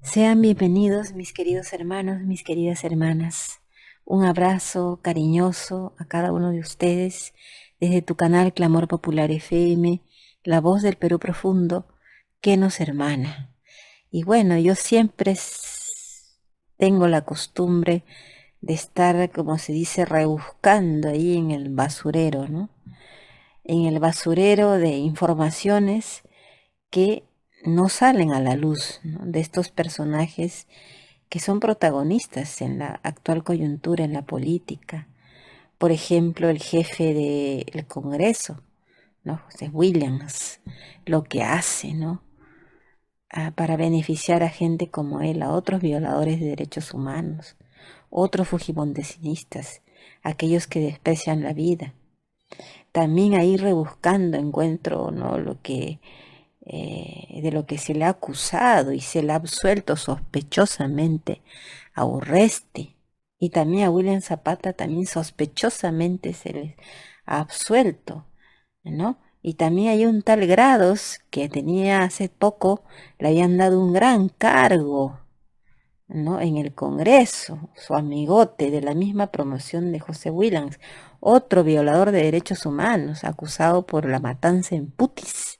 Sean bienvenidos mis queridos hermanos, mis queridas hermanas. Un abrazo cariñoso a cada uno de ustedes desde tu canal Clamor Popular FM, la voz del Perú profundo que nos hermana. Y bueno, yo siempre tengo la costumbre de estar, como se dice, rebuscando ahí en el basurero, ¿no? En el basurero de informaciones que no salen a la luz, ¿no? De estos personajes que son protagonistas en la actual coyuntura en la política. Por ejemplo, el jefe del Congreso, ¿no? José Williams, lo que hace, ¿no? Para beneficiar a gente como él, a otros violadores de derechos humanos, otros fujimontesinistas, aquellos que desprecian la vida. También ahí rebuscando encuentro, ¿no? De lo que se le ha acusado y se le ha absuelto sospechosamente a Urresti, y también a William Zapata también sospechosamente se les ha absuelto, ¿no? Y también hay un tal Grados que tenía hace poco, le habían dado un gran cargo, ¿no? En el Congreso, su amigote de la misma promoción de José Williams, otro violador de derechos humanos, acusado por la matanza en Putis.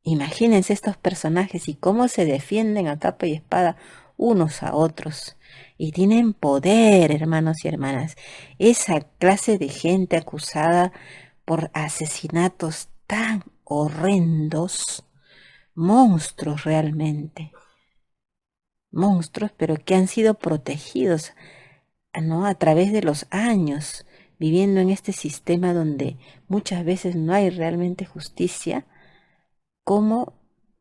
Imagínense estos personajes y cómo se defienden a capa y espada unos a otros. Y tienen poder, hermanos y hermanas. Esa clase de gente acusada por asesinatos tan horrendos, monstruos realmente, monstruos, pero que han sido protegidos, ¿no? A través de los años, viviendo en este sistema donde muchas veces no hay realmente justicia, cómo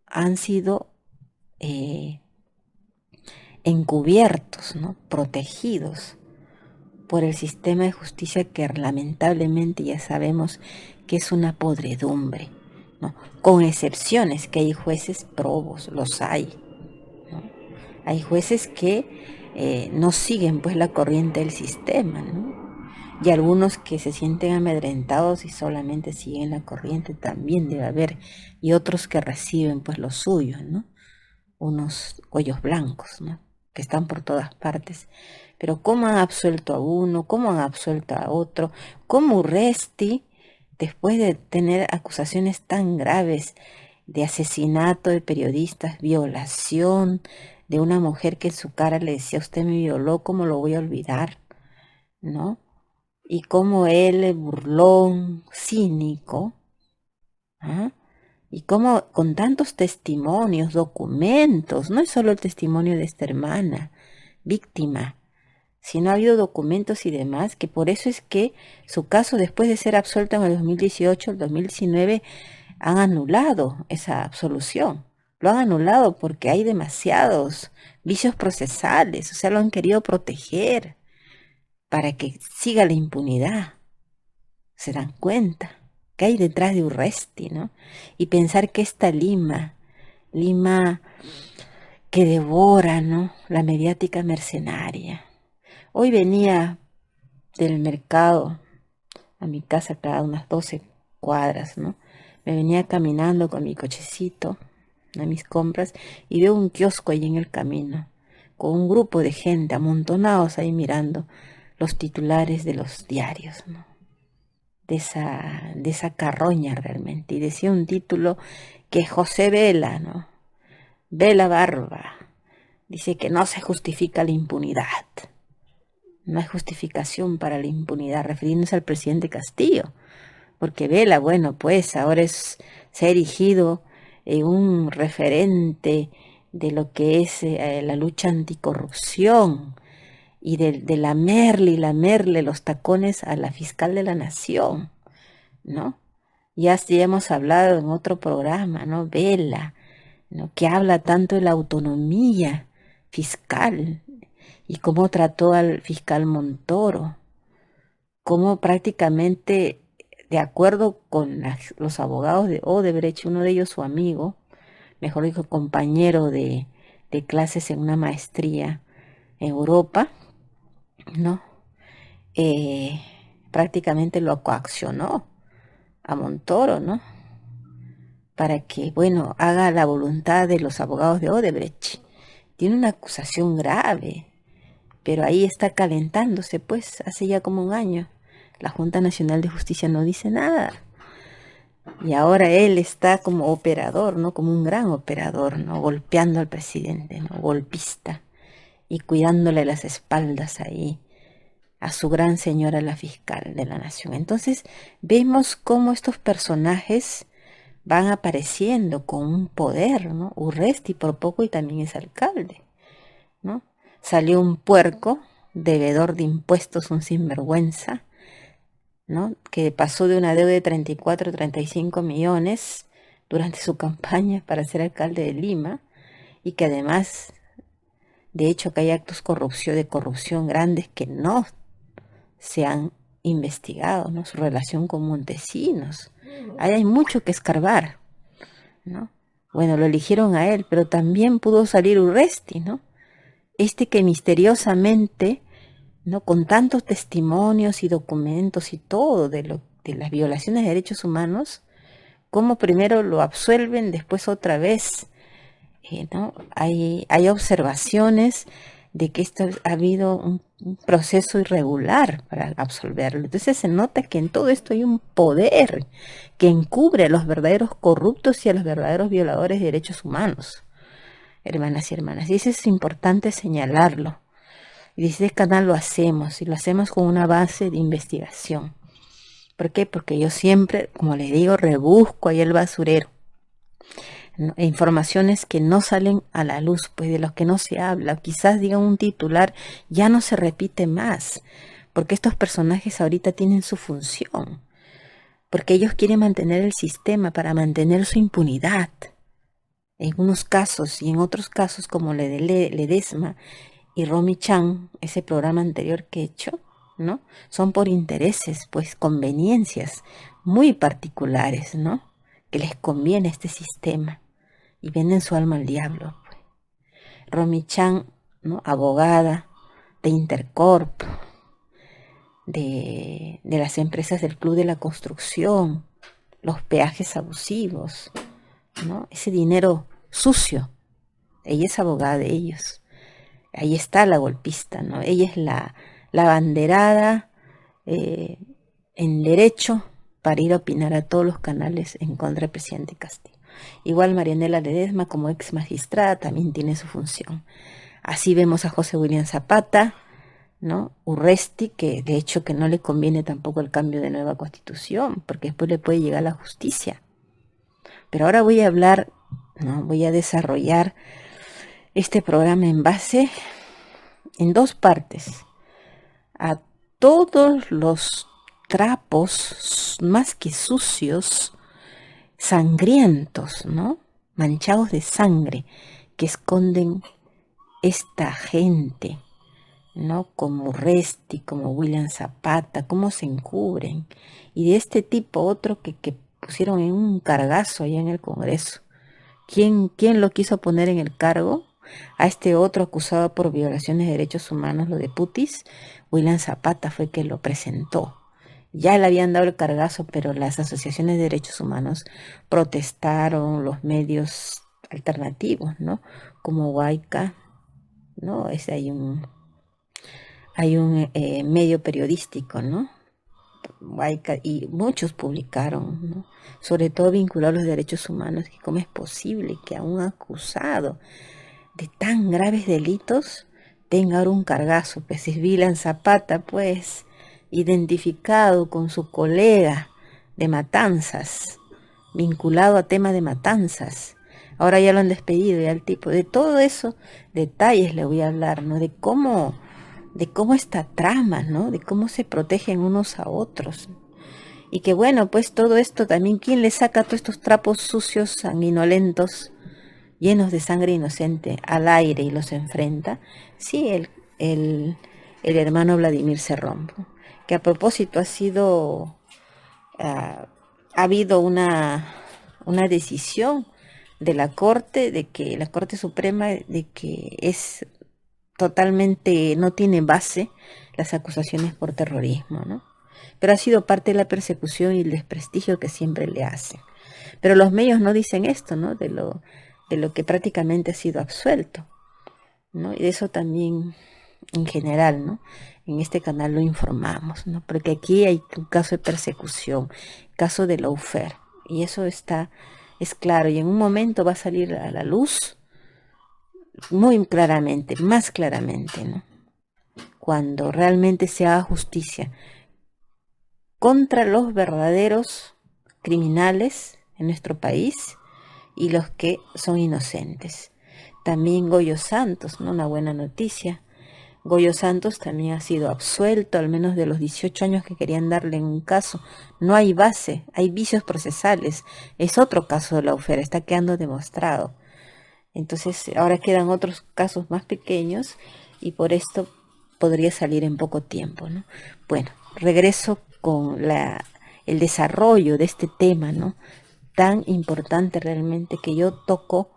han sido eh, encubiertos, ¿no? Protegidos por el sistema de justicia que lamentablemente ya sabemos que es una podredumbre, ¿no? Con excepciones, que hay jueces probos, los hay, ¿no? Hay jueces que no siguen pues la corriente del sistema, ¿no? Y algunos que se sienten amedrentados y solamente siguen la corriente también debe haber, y otros que reciben pues lo suyo, ¿no? Unos cuellos blancos, ¿no? Que están por todas partes. Pero cómo han absuelto a uno, cómo han absuelto a otro, cómo Urresti, después de tener acusaciones tan graves de asesinato de periodistas, violación de una mujer que en su cara le decía: usted me violó, ¿cómo lo voy a olvidar? ¿No? Y cómo él, burlón, cínico, ¿ah? Y cómo con tantos testimonios, documentos, no es solo el testimonio de esta hermana víctima, sino ha habido documentos y demás, que por eso es que su caso, después de ser absuelto en el 2018, el 2019, han anulado esa absolución. Lo han anulado porque hay demasiados vicios procesales, o sea, lo han querido proteger para que siga la impunidad. Se dan cuenta que hay detrás de Urresti, ¿no? Y pensar que esta Lima que devora, ¿no? La mediática mercenaria. Hoy venía del mercado a mi casa, cada unas 12 cuadras, ¿no? Me venía caminando con mi cochecito a mis compras y veo un kiosco ahí en el camino, con un grupo de gente amontonados ahí mirando los titulares de los diarios, ¿no? De esa carroña realmente. Y decía un título que José Vela, ¿no? Vela Barba, dice que no se justifica la impunidad. No hay justificación para la impunidad, refiriéndose al presidente Castillo. Porque Vela, bueno, pues ahora se ha erigido en un referente de lo que es la lucha anticorrupción y de lamerle los tacones a la fiscal de la nación, ¿no? Ya hemos hablado en otro programa, ¿no? Vela, ¿no? Que habla tanto de la autonomía fiscal y cómo trató al fiscal Montoro, cómo prácticamente, de acuerdo con los abogados de Odebrecht, uno de ellos su amigo, mejor dicho, compañero de clases en una maestría en Europa, ¿no? Eh, Prácticamente lo coaccionó a Montoro, ¿no? Para que, bueno, haga la voluntad de los abogados de Odebrecht tiene una acusación grave, pero ahí está calentándose, pues, hace ya como un año. La Junta Nacional de Justicia no dice nada. Y ahora él está como operador, ¿no? Como un gran operador, ¿no? Golpeando al presidente, ¿no? Golpista. Y cuidándole las espaldas ahí a su gran señora, la fiscal de la nación. Entonces, vemos cómo estos personajes van apareciendo con un poder, ¿no? Urresti por poco y también es alcalde, ¿no? Salió un puerco, devedor de impuestos, un sinvergüenza, ¿no? Que pasó de una deuda de 34, 35 millones durante su campaña para ser alcalde de Lima, y que además, de hecho, que hay actos de corrupción grandes que no se han investigado, ¿no? Su relación con Montesinos. Ahí hay mucho que escarbar, ¿no? Bueno, lo eligieron a él, pero también pudo salir Urresti, ¿no? Este que misteriosamente, ¿no? Con tantos testimonios y documentos y todo de las violaciones de derechos humanos, como primero lo absuelven, después otra vez, ¿no? Hay observaciones de que esto ha habido un proceso irregular para absolverlo. Entonces se nota que en todo esto hay un poder que encubre a los verdaderos corruptos y a los verdaderos violadores de derechos humanos, hermanas y hermanas. Y eso es importante señalarlo. Y desde este canal lo hacemos, y lo hacemos con una base de investigación. ¿Por qué? Porque yo siempre, como le digo, rebusco ahí el basurero, ¿no? E informaciones que no salen a la luz, pues de los que no se habla. Quizás digan un titular, ya no se repite más, porque estos personajes ahorita tienen su función, porque ellos quieren mantener el sistema para mantener su impunidad. En unos casos y en otros casos, como Ledesma y Romy Chan, ese programa anterior que he hecho, ¿no? Son por intereses, pues conveniencias muy particulares, ¿no? Que les conviene este sistema y venden su alma al diablo, pues. Romy Chan, ¿no? Abogada de Intercorp, de las empresas del Club de la Construcción, los peajes abusivos, ¿no? Ese dinero sucio. Ella es abogada de ellos. Ahí está la golpista, ¿no? Ella es la abanderada en derecho para ir a opinar a todos los canales en contra del presidente Castillo. Igual Marianela Ledesma, como ex magistrada, también tiene su función. Así vemos a José William Zapata, ¿no? Urresti, que de hecho que no le conviene tampoco el cambio de nueva constitución, porque después le puede llegar la justicia. Pero ahora voy a hablar, ¿no? Voy a desarrollar este programa en base en dos partes a todos los trapos más que sucios, sangrientos, ¿no? Manchados de sangre que esconden esta gente, ¿no? Como Urresti, como William Zapata, cómo se encubren. Y de este tipo otro que pusieron en un cargazo allá en el Congreso. ¿Quién lo quiso poner en el cargo? A este otro acusado por violaciones de derechos humanos, lo de Putis. William Zapata fue que lo presentó. Ya le habían dado el cargazo, pero las asociaciones de derechos humanos protestaron, los medios alternativos, ¿no? Como Huayca, ¿no? Hay un medio periodístico, ¿no? Huayca, y muchos publicaron, ¿no? Sobre todo vinculados a los derechos humanos, que cómo es posible que a un acusado de tan graves delitos tenga ahora un cargazo. Pues es William Zapata, pues, identificado con su colega de Matanzas, vinculado a tema de Matanzas. Ahora ya lo han despedido, ya el tipo. De todo eso, detalles le voy a hablar, ¿no? De cómo esta trama, ¿no? De cómo se protegen unos a otros. Y que bueno, pues todo esto también, ¿quién le saca todos estos trapos sucios, sanguinolentos, llenos de sangre inocente al aire y los enfrenta? Sí, el hermano Vladimir Cerrón, que a propósito ha habido una decisión de la Corte, de que la Corte Suprema, de que es totalmente, no tiene base las acusaciones por terrorismo, ¿no? Pero ha sido parte de la persecución y el desprestigio que siempre le hacen. Pero los medios no dicen esto, ¿no? De lo que prácticamente ha sido absuelto. ¿no? Y de eso también en general, ¿no? En este canal lo informamos, ¿no? Porque aquí hay un caso de persecución, caso de lawfare, y eso es claro, y en un momento va a salir a la luz muy claramente, más claramente, ¿no? Cuando realmente se haga justicia contra los verdaderos criminales en nuestro país y los que son inocentes. También Goyo Santos, ¿no? Una buena noticia. Goyo Santos también ha sido absuelto, al menos de los 18 años que querían darle en un caso. No hay base, hay vicios procesales. Es otro caso de lawfare, está quedando demostrado. Entonces ahora quedan otros casos más pequeños y por esto podría salir en poco tiempo, ¿no? Bueno, regreso con el desarrollo de este tema, ¿no? Tan importante realmente que yo toco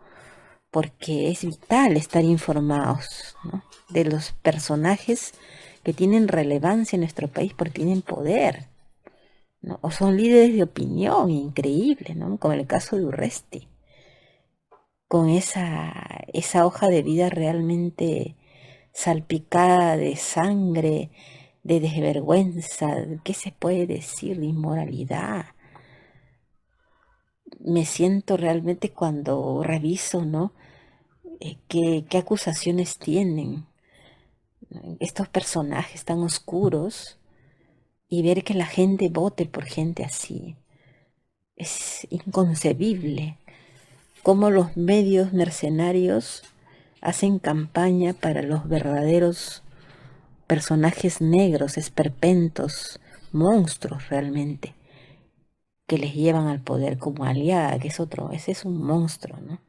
porque es vital estar informados, ¿no? De los personajes que tienen relevancia en nuestro país porque tienen poder, ¿no? O son líderes de opinión increíbles, ¿no? Como en el caso de Urresti, con esa hoja de vida realmente salpicada de sangre, de desvergüenza, ¿qué se puede decir? De inmoralidad. Me siento realmente cuando reviso, ¿no? ¿Qué acusaciones tienen estos personajes tan oscuros y ver que la gente vote por gente así? Es inconcebible cómo los medios mercenarios hacen campaña para los verdaderos personajes negros, esperpentos, monstruos realmente, que les llevan al poder como aliada, que es otro, ese es un monstruo, ¿no?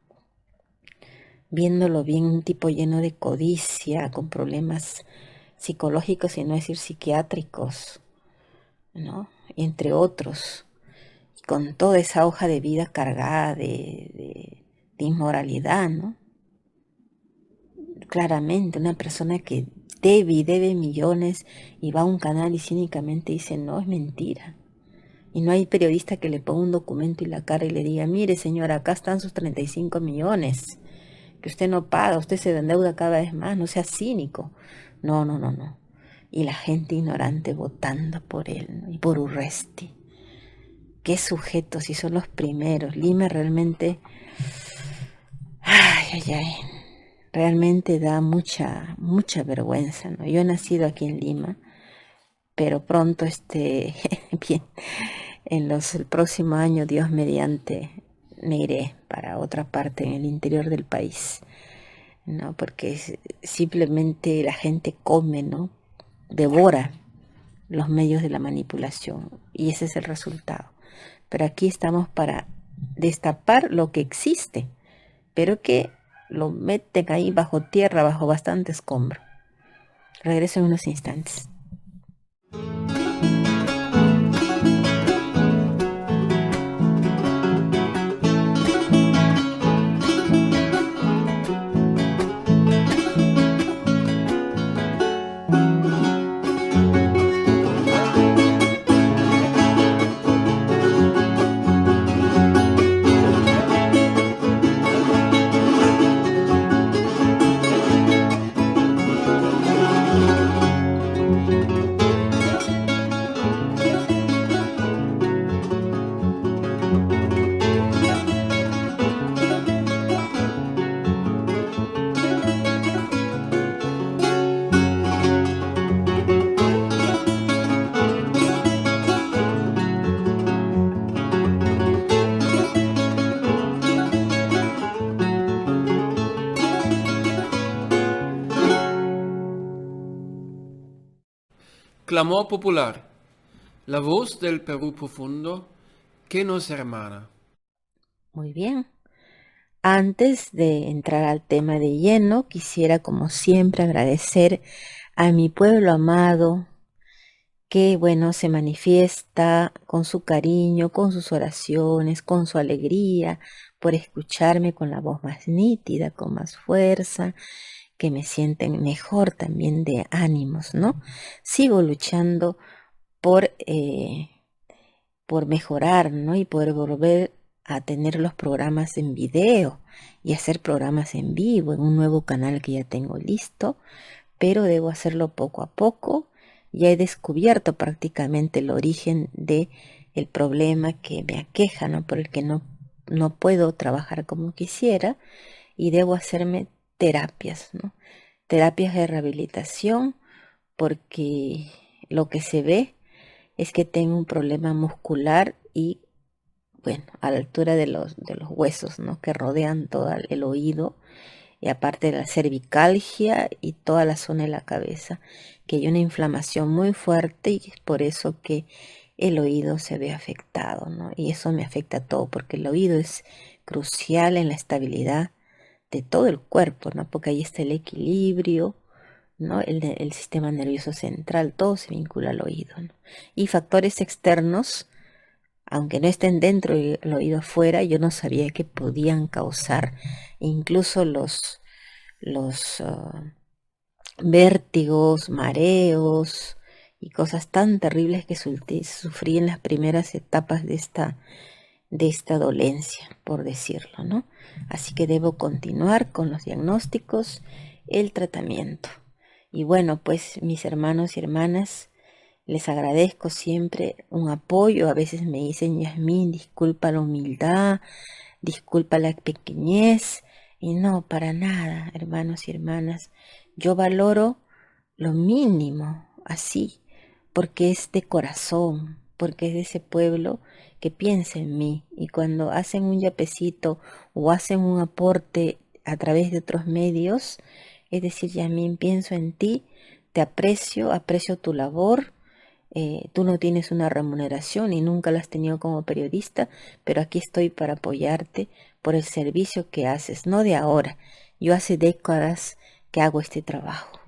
Viéndolo bien, un tipo lleno de codicia, con problemas psicológicos y no decir psiquiátricos, ¿no? Entre otros, con toda esa hoja de vida cargada de inmoralidad, ¿no? Claramente, una persona que debe y debe millones y va a un canal y cínicamente dice, no, es mentira. Y no hay periodista que le ponga un documento y la cara y le diga, mire señora, acá están sus 35 millones, que usted no paga, usted se endeuda cada vez más, no sea cínico. No, no, no, no. Y la gente ignorante votando por él, ¿no? Y por Urresti. Qué sujetos, si son los primeros. Lima realmente, ay, ay, ay, realmente da mucha, mucha vergüenza, ¿no? Yo he nacido aquí en Lima, pero pronto, bien, el próximo año, Dios mediante, me iré para otra parte en el interior del país, ¿no? Porque simplemente la gente come, ¿no? Devora los medios de la manipulación y ese es el resultado. Pero aquí estamos para destapar lo que existe, pero que lo meten ahí bajo tierra, bajo bastante escombro. Regreso en unos instantes. Clamor popular, la voz del Perú profundo que nos hermana. Muy bien. Antes de entrar al tema de lleno, quisiera como siempre agradecer a mi pueblo amado que, bueno, se manifiesta con su cariño, con sus oraciones, con su alegría, por escucharme con la voz más nítida, con más fuerza, que me sienten mejor también de ánimos, ¿no? Sigo luchando por, por mejorar, ¿no? Y poder volver a tener los programas en video y hacer programas en vivo en un nuevo canal que ya tengo listo, pero debo hacerlo poco a poco. Ya he descubierto prácticamente el origen de el problema que me aqueja, ¿no? Por el que no puedo trabajar como quisiera, y debo hacerme terapias, ¿no? Terapias de rehabilitación, porque lo que se ve es que tengo un problema muscular y, bueno, a la altura de los huesos, ¿no? Que rodean todo el oído, y aparte de la cervicalgia y toda la zona de la cabeza, que hay una inflamación muy fuerte, y es por eso que el oído se ve afectado, ¿no? Y eso me afecta a todo, porque el oído es crucial en la estabilidad de todo el cuerpo, ¿no? Porque ahí está el equilibrio, ¿no? El sistema nervioso central, todo se vincula al oído, ¿no? Y factores externos, aunque no estén dentro del oído afuera, yo no sabía que podían causar incluso los vértigos, mareos y cosas tan terribles que sufrí en las primeras etapas de esta dolencia, por decirlo, ¿no? Así que debo continuar con los diagnósticos, el tratamiento. Y bueno, pues mis hermanos y hermanas, les agradezco siempre un apoyo. A veces me dicen: Yasmín, disculpa la humildad, disculpa la pequeñez. Y no, para nada, hermanos y hermanas. Yo valoro lo mínimo, así, porque es de corazón, porque es de ese pueblo que piensa en mí. Y cuando hacen un yapecito o hacen un aporte a través de otros medios, es decir, Yasmín, pienso en ti, te aprecio tu labor. Tú no tienes una remuneración y nunca la has tenido como periodista, pero aquí estoy para apoyarte por el servicio que haces, no de ahora. Yo hace décadas que hago este trabajo,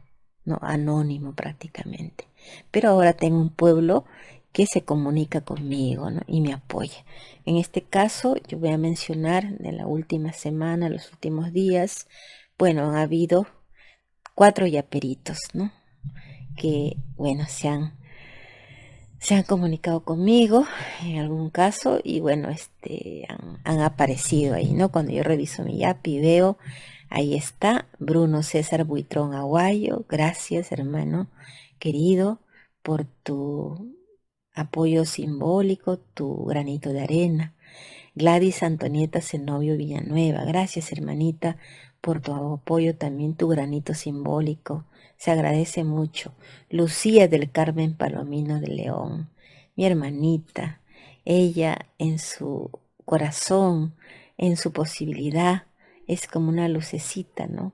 no anónimo prácticamente, pero ahora tengo un pueblo que se comunica conmigo, ¿no? Y me apoya. En este caso, yo voy a mencionar de la última semana, los últimos días, bueno, ha habido 4 yaperitos, ¿no? Que, bueno, se han comunicado conmigo en algún caso, y bueno, han aparecido ahí, ¿no? Cuando yo reviso mi Yapi veo, ahí está Bruno César Buitrón Aguayo. Gracias, hermano querido, por tu apoyo simbólico, tu granito de arena. Gladys Antonieta Zenobio Villanueva, gracias, hermanita, por tu apoyo, también tu granito simbólico, se agradece mucho. Lucía del Carmen Palomino de León, mi hermanita, ella en su corazón, en su posibilidad, es como una lucecita, ¿no?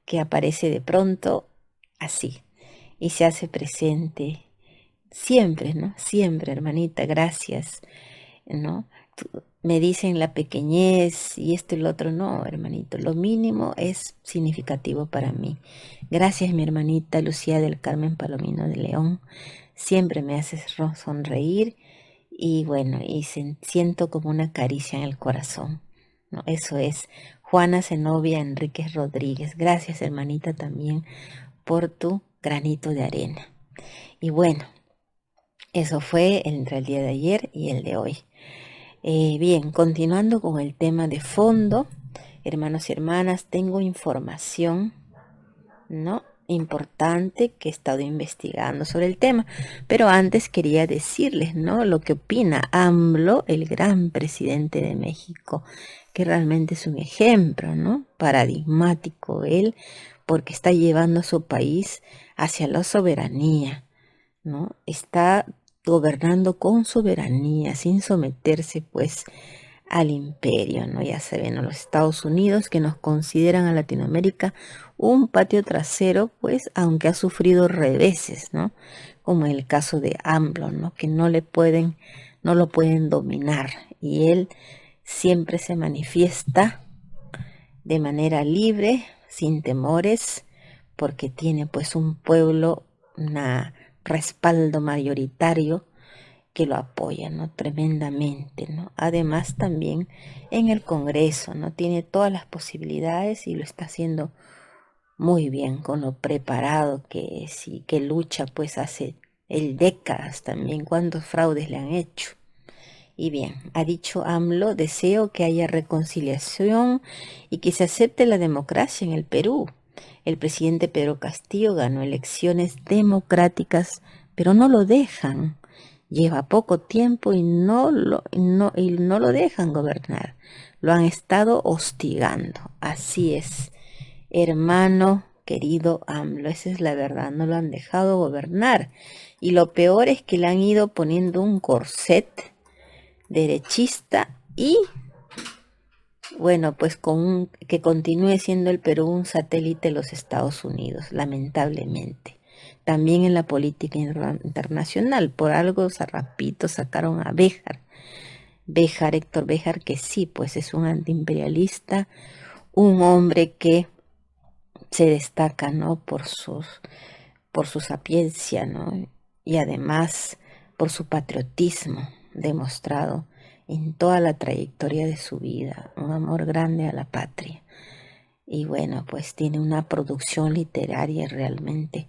Que aparece de pronto así y se hace presente siempre, ¿no? Siempre, hermanita, gracias, ¿no? Me dicen la pequeñez y esto y lo otro. No, hermanito, lo mínimo es significativo para mí. Gracias, mi hermanita Lucía del Carmen Palomino de León. Siempre me haces sonreír, y bueno, y siento como una caricia en el corazón, ¿no? Eso es. Juana Zenobia Enríquez Rodríguez, gracias, hermanita, también por tu granito de arena. Y bueno, eso fue entre el día de ayer y el de hoy. Bien, continuando con el tema de fondo, hermanos y hermanas, tengo información, ¿no? Importante que he estado investigando sobre el tema, pero antes quería decirles, ¿no? Lo que opina AMLO, el gran presidente de México, que realmente es un ejemplo, ¿no? Paradigmático él, porque está llevando a su país hacia la soberanía, ¿no? Está gobernando con soberanía, sin someterse pues al imperio, ¿no? Ya saben, ¿no? Los Estados Unidos, que nos consideran a Latinoamérica un patio trasero, pues, aunque ha sufrido reveses, ¿no? Como en el caso de AMLO, ¿no? Que no lo pueden dominar, y él siempre se manifiesta de manera libre, sin temores, porque tiene pues un pueblo, un respaldo mayoritario que lo apoya, ¿no? Tremendamente, ¿no? Además también en el Congreso, ¿no? Tiene todas las posibilidades y lo está haciendo muy bien, con lo preparado que es, y que lucha pues hace décadas también, cuántos fraudes le han hecho. Y bien, ha dicho AMLO, deseo que haya reconciliación y que se acepte la democracia en el Perú. El presidente Pedro Castillo ganó elecciones democráticas, pero no lo dejan. Lleva poco tiempo y no lo dejan gobernar. Lo han estado hostigando. Así es, hermano querido AMLO, esa es la verdad, no lo han dejado gobernar. Y lo peor es que le han ido poniendo un corset derechista y bueno, pues que continúe siendo el Perú un satélite de los Estados Unidos, lamentablemente. También en la política internacional, por algo hace rapidito sacaron a Héctor Béjar, que sí, pues es un antiimperialista, un hombre que se destaca, ¿no? Por su sapiencia, ¿no? Y además por su patriotismo demostrado en toda la trayectoria de su vida, un amor grande a la patria. Y bueno, pues tiene una producción literaria realmente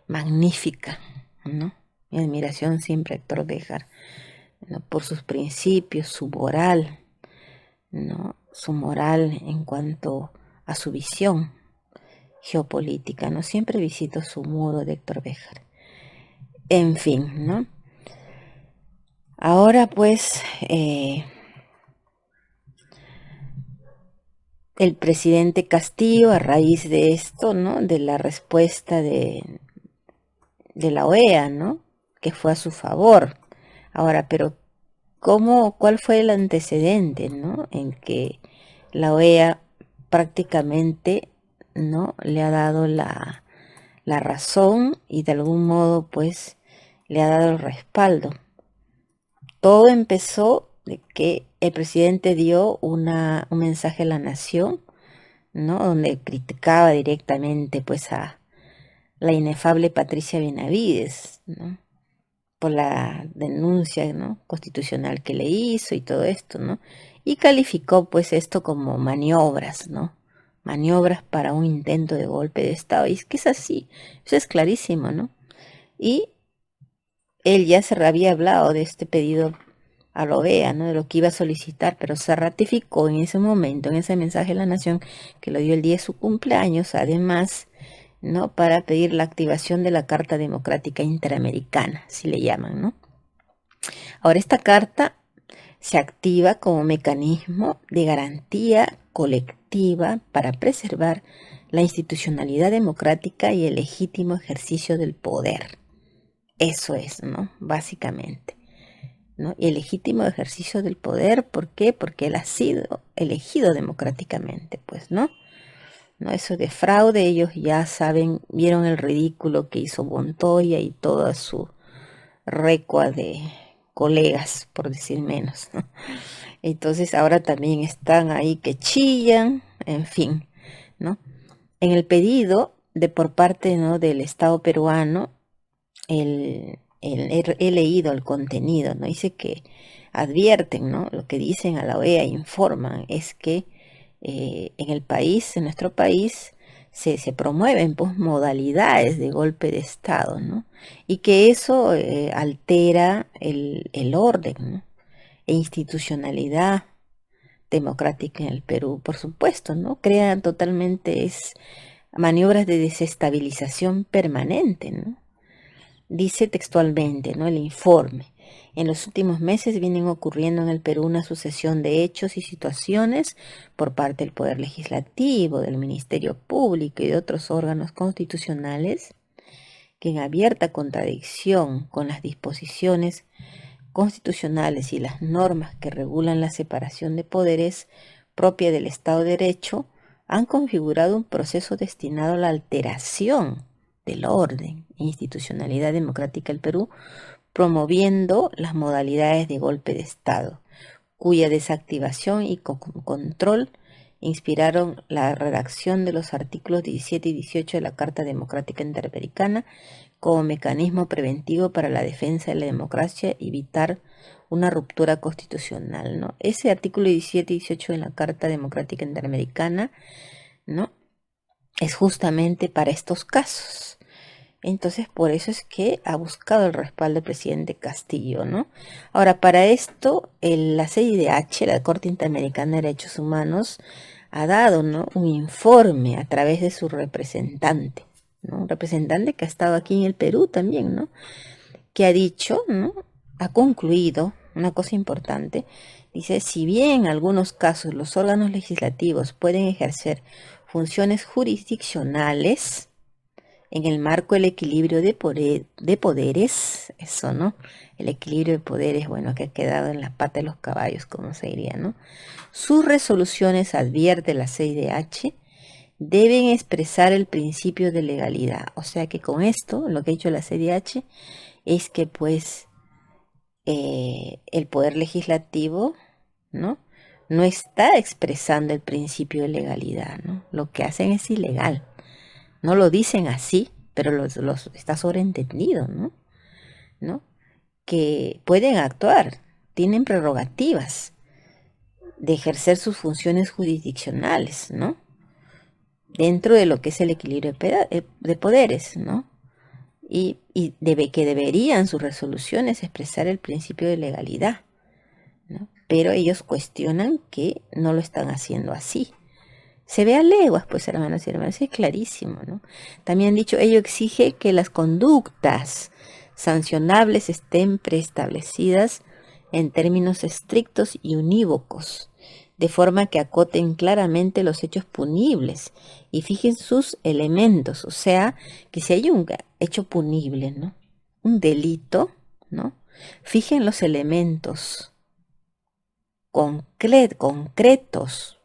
magnífica, ¿no? Mi admiración siempre a Héctor Béjar, ¿no? Por sus principios, su moral, ¿no? Su moral en cuanto a su visión geopolítica, ¿no? Siempre visito su muro de Héctor Béjar. En fin, ¿no? Ahora pues el presidente Castillo, a raíz de esto, ¿no? De la respuesta de la OEA, ¿no? Que fue a su favor. Ahora, pero ¿cuál fue el antecedente, ¿no? En que la OEA prácticamente, ¿no? Le ha dado la razón y de algún modo, pues, le ha dado el respaldo. Todo empezó de que el presidente dio un mensaje a la nación, ¿no? Donde criticaba directamente, pues, a la inefable Patricia Benavides, ¿no? Por la denuncia, ¿no? Constitucional que le hizo y todo esto, ¿no? Y calificó, pues, esto como maniobras, ¿no? Maniobras para un intento de golpe de Estado. Y es que es así, eso es clarísimo, ¿no? Y él ya se había hablado de este pedido a la OEA, ¿no? De lo que iba a solicitar, pero se ratificó en ese momento, en ese mensaje a la nación que lo dio el día de su cumpleaños, además, ¿no? Para pedir la activación de la Carta Democrática Interamericana, si le llaman, ¿no? Ahora, esta carta se activa como mecanismo de garantía colectiva para preservar la institucionalidad democrática y el legítimo ejercicio del poder. Eso es, ¿no? Básicamente, ¿no? Y el legítimo ejercicio del poder, ¿por qué? Porque él ha sido elegido democráticamente, pues, ¿no? ¿No? Eso de fraude, ellos ya saben, vieron el ridículo que hizo Montoya y toda su recua de colegas, por decir menos, ¿no? Entonces ahora también están ahí que chillan, en fin, ¿no? En el pedido de por parte, ¿no? del Estado peruano, he leído el contenido, ¿no? Dice que advierten, ¿no? Lo que dicen a la OEA, informan, es que en el país, en nuestro país, se promueven pues, modalidades de golpe de Estado, ¿no? Y que eso altera el orden, ¿no? E institucionalidad democrática en el Perú, por supuesto, ¿no? Crean totalmente maniobras de desestabilización permanente, ¿no? Dice textualmente, ¿no? El informe. En los últimos meses vienen ocurriendo en el Perú una sucesión de hechos y situaciones por parte del Poder Legislativo, del Ministerio Público y de otros órganos constitucionales que en abierta contradicción con las disposiciones constitucionales y las normas que regulan la separación de poderes propia del Estado de Derecho han configurado un proceso destinado a la alteración del orden e institucionalidad democrática del Perú, promoviendo las modalidades de golpe de Estado, cuya desactivación y control inspiraron la redacción de los artículos 17 y 18 de la Carta Democrática Interamericana como mecanismo preventivo para la defensa de la democracia y evitar una ruptura constitucional, ¿no? Ese artículo 17 y 18 de la Carta Democrática Interamericana, ¿no? Es justamente para estos casos, Entonces, por eso es que ha buscado el respaldo del presidente Castillo, ¿no? Ahora, para esto, la CIDH, la Corte Interamericana de Derechos Humanos, ha dado, ¿no?, un informe a través de su representante, ¿no? Un representante que ha estado aquí en el Perú también, ¿no? Que ha dicho, ¿no?, ha concluido una cosa importante. Dice, si bien en algunos casos los órganos legislativos pueden ejercer funciones jurisdiccionales, en el marco del equilibrio de poderes, eso, ¿no? El equilibrio de poderes, bueno, que ha quedado en la pata de los caballos, como se diría, ¿no? Sus resoluciones, advierte la CIDH, deben expresar el principio de legalidad. O sea que con esto, lo que ha dicho la CIDH, es que pues el poder legislativo, ¿no?, no está expresando el principio de legalidad, ¿no? Lo que hacen es ilegal. No lo dicen así, pero los está sobreentendido, ¿no? ¿No? Que pueden actuar, tienen prerrogativas de ejercer sus funciones jurisdiccionales, ¿no? Dentro de lo que es el equilibrio de poderes, ¿no? Y que deberían sus resoluciones expresar el principio de legalidad, ¿no? Pero ellos cuestionan que no lo están haciendo así. Se ve a leguas, pues, hermanos y hermanas, es clarísimo, ¿no? También han dicho, ello exige que las conductas sancionables estén preestablecidas en términos estrictos y unívocos, de forma que acoten claramente los hechos punibles y fijen sus elementos. O sea, que si hay un hecho punible, ¿no?, un delito, ¿no?, fijen los elementos concretos.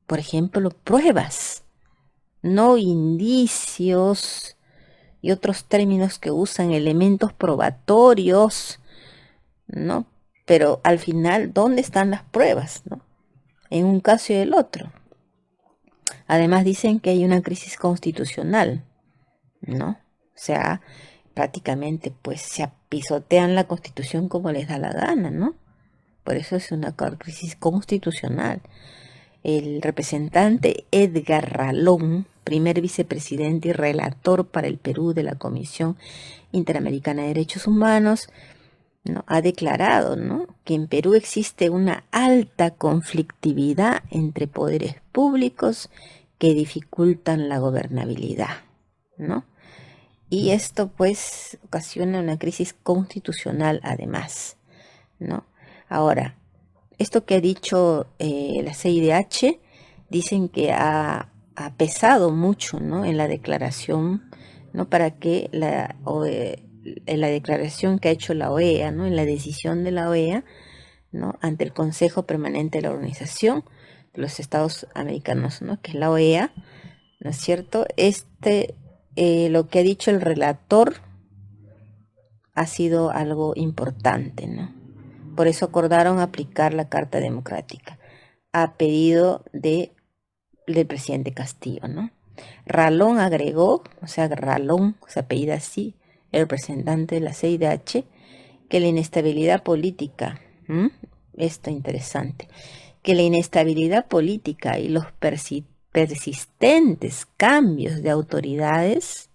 Por ejemplo, pruebas, no indicios y otros términos que usan, elementos probatorios, ¿no? Pero al final, ¿dónde están las pruebas, no?, en un caso y el otro. Además dicen que hay una crisis constitucional, ¿no? O sea, prácticamente pues se pisotean la Constitución como les da la gana, ¿no? Por eso es una crisis constitucional. El representante Edgar Ralón, primer vicepresidente y relator para el Perú de la Comisión Interamericana de Derechos Humanos, ¿no?, ha declarado, ¿no?, que en Perú existe una alta conflictividad entre poderes públicos que dificultan la gobernabilidad, ¿no? Y esto pues ocasiona una crisis constitucional además, ¿no? Ahora, esto que ha dicho la CIDH, dicen que ha pesado mucho, ¿no?, en la declaración, ¿no?, para que en la declaración que ha hecho la OEA, ¿no?, en la decisión de la OEA, ¿no?, ante el Consejo Permanente de la Organización de los Estados Americanos, ¿no?, que es la OEA, ¿no es cierto? Lo que ha dicho el relator ha sido algo importante, ¿no? Por eso acordaron aplicar la Carta Democrática a pedido del presidente Castillo, ¿no? Ralón agregó, o sea, Ralón, se apellida así, el representante de la CIDH, que la inestabilidad política, esto interesante, que la inestabilidad política y los persistentes cambios de autoridades,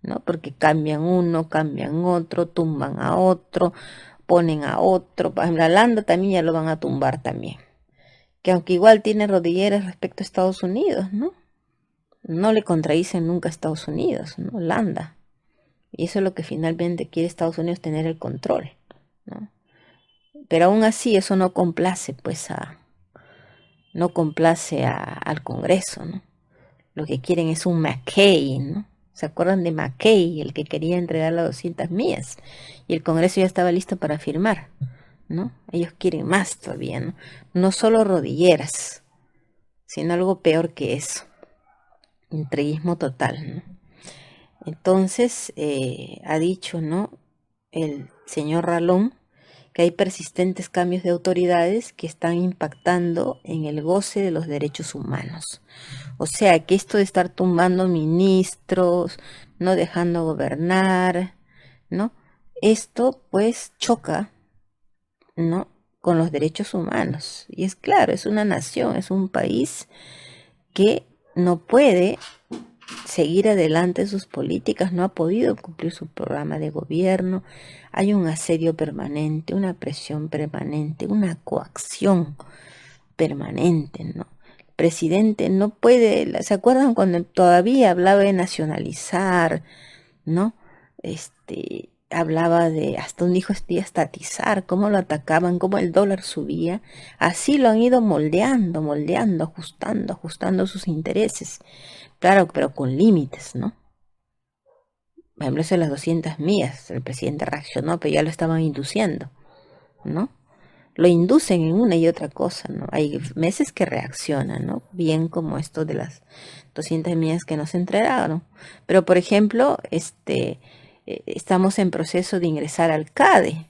¿no?, porque cambian uno, cambian otro, tumban a otro, ponen a otro, por ejemplo, a Landa también ya lo van a tumbar también, que aunque igual tiene rodilleras respecto a Estados Unidos, ¿no? No le contradicen nunca a Estados Unidos, ¿no?, Landa. Y eso es lo que finalmente quiere Estados Unidos, tener el control, ¿no? Pero aún así eso no complace, pues, al Congreso, ¿no? Lo que quieren es un McCain, ¿no? ¿Se acuerdan de McCain, el que quería entregar las 200 millas? Y el Congreso ya estaba listo para firmar, ¿no? Ellos quieren más todavía, ¿no? No solo rodilleras, sino algo peor que eso. Entreguismo total, ¿no? Entonces, ha dicho, ¿no?, el señor Ralón, que hay persistentes cambios de autoridades que están impactando en el goce de los derechos humanos. O sea, que esto de estar tumbando ministros, no dejando gobernar, ¿no?, esto pues choca, ¿no?, con los derechos humanos. Y es claro, es una nación, es un país que no puede seguir adelante sus políticas, no ha podido cumplir su programa de gobierno, hay un asedio permanente, una presión permanente, una coacción permanente, ¿no? El presidente no puede, ¿se acuerdan cuando todavía hablaba de nacionalizar, ¿no? Hablaba de, hasta un dijo estatizar, cómo lo atacaban, cómo el dólar subía, así lo han ido moldeando, ajustando sus intereses, claro, pero con límites, ¿no? Por ejemplo, eso de las 200 millas, el presidente reaccionó, pero ya lo estaban induciendo, ¿no? Lo inducen en una y otra cosa, ¿no? Hay meses que reaccionan, ¿no? Bien como esto de las 200 millas que nos entregaron. Pero, por ejemplo, estamos en proceso de ingresar al CADE.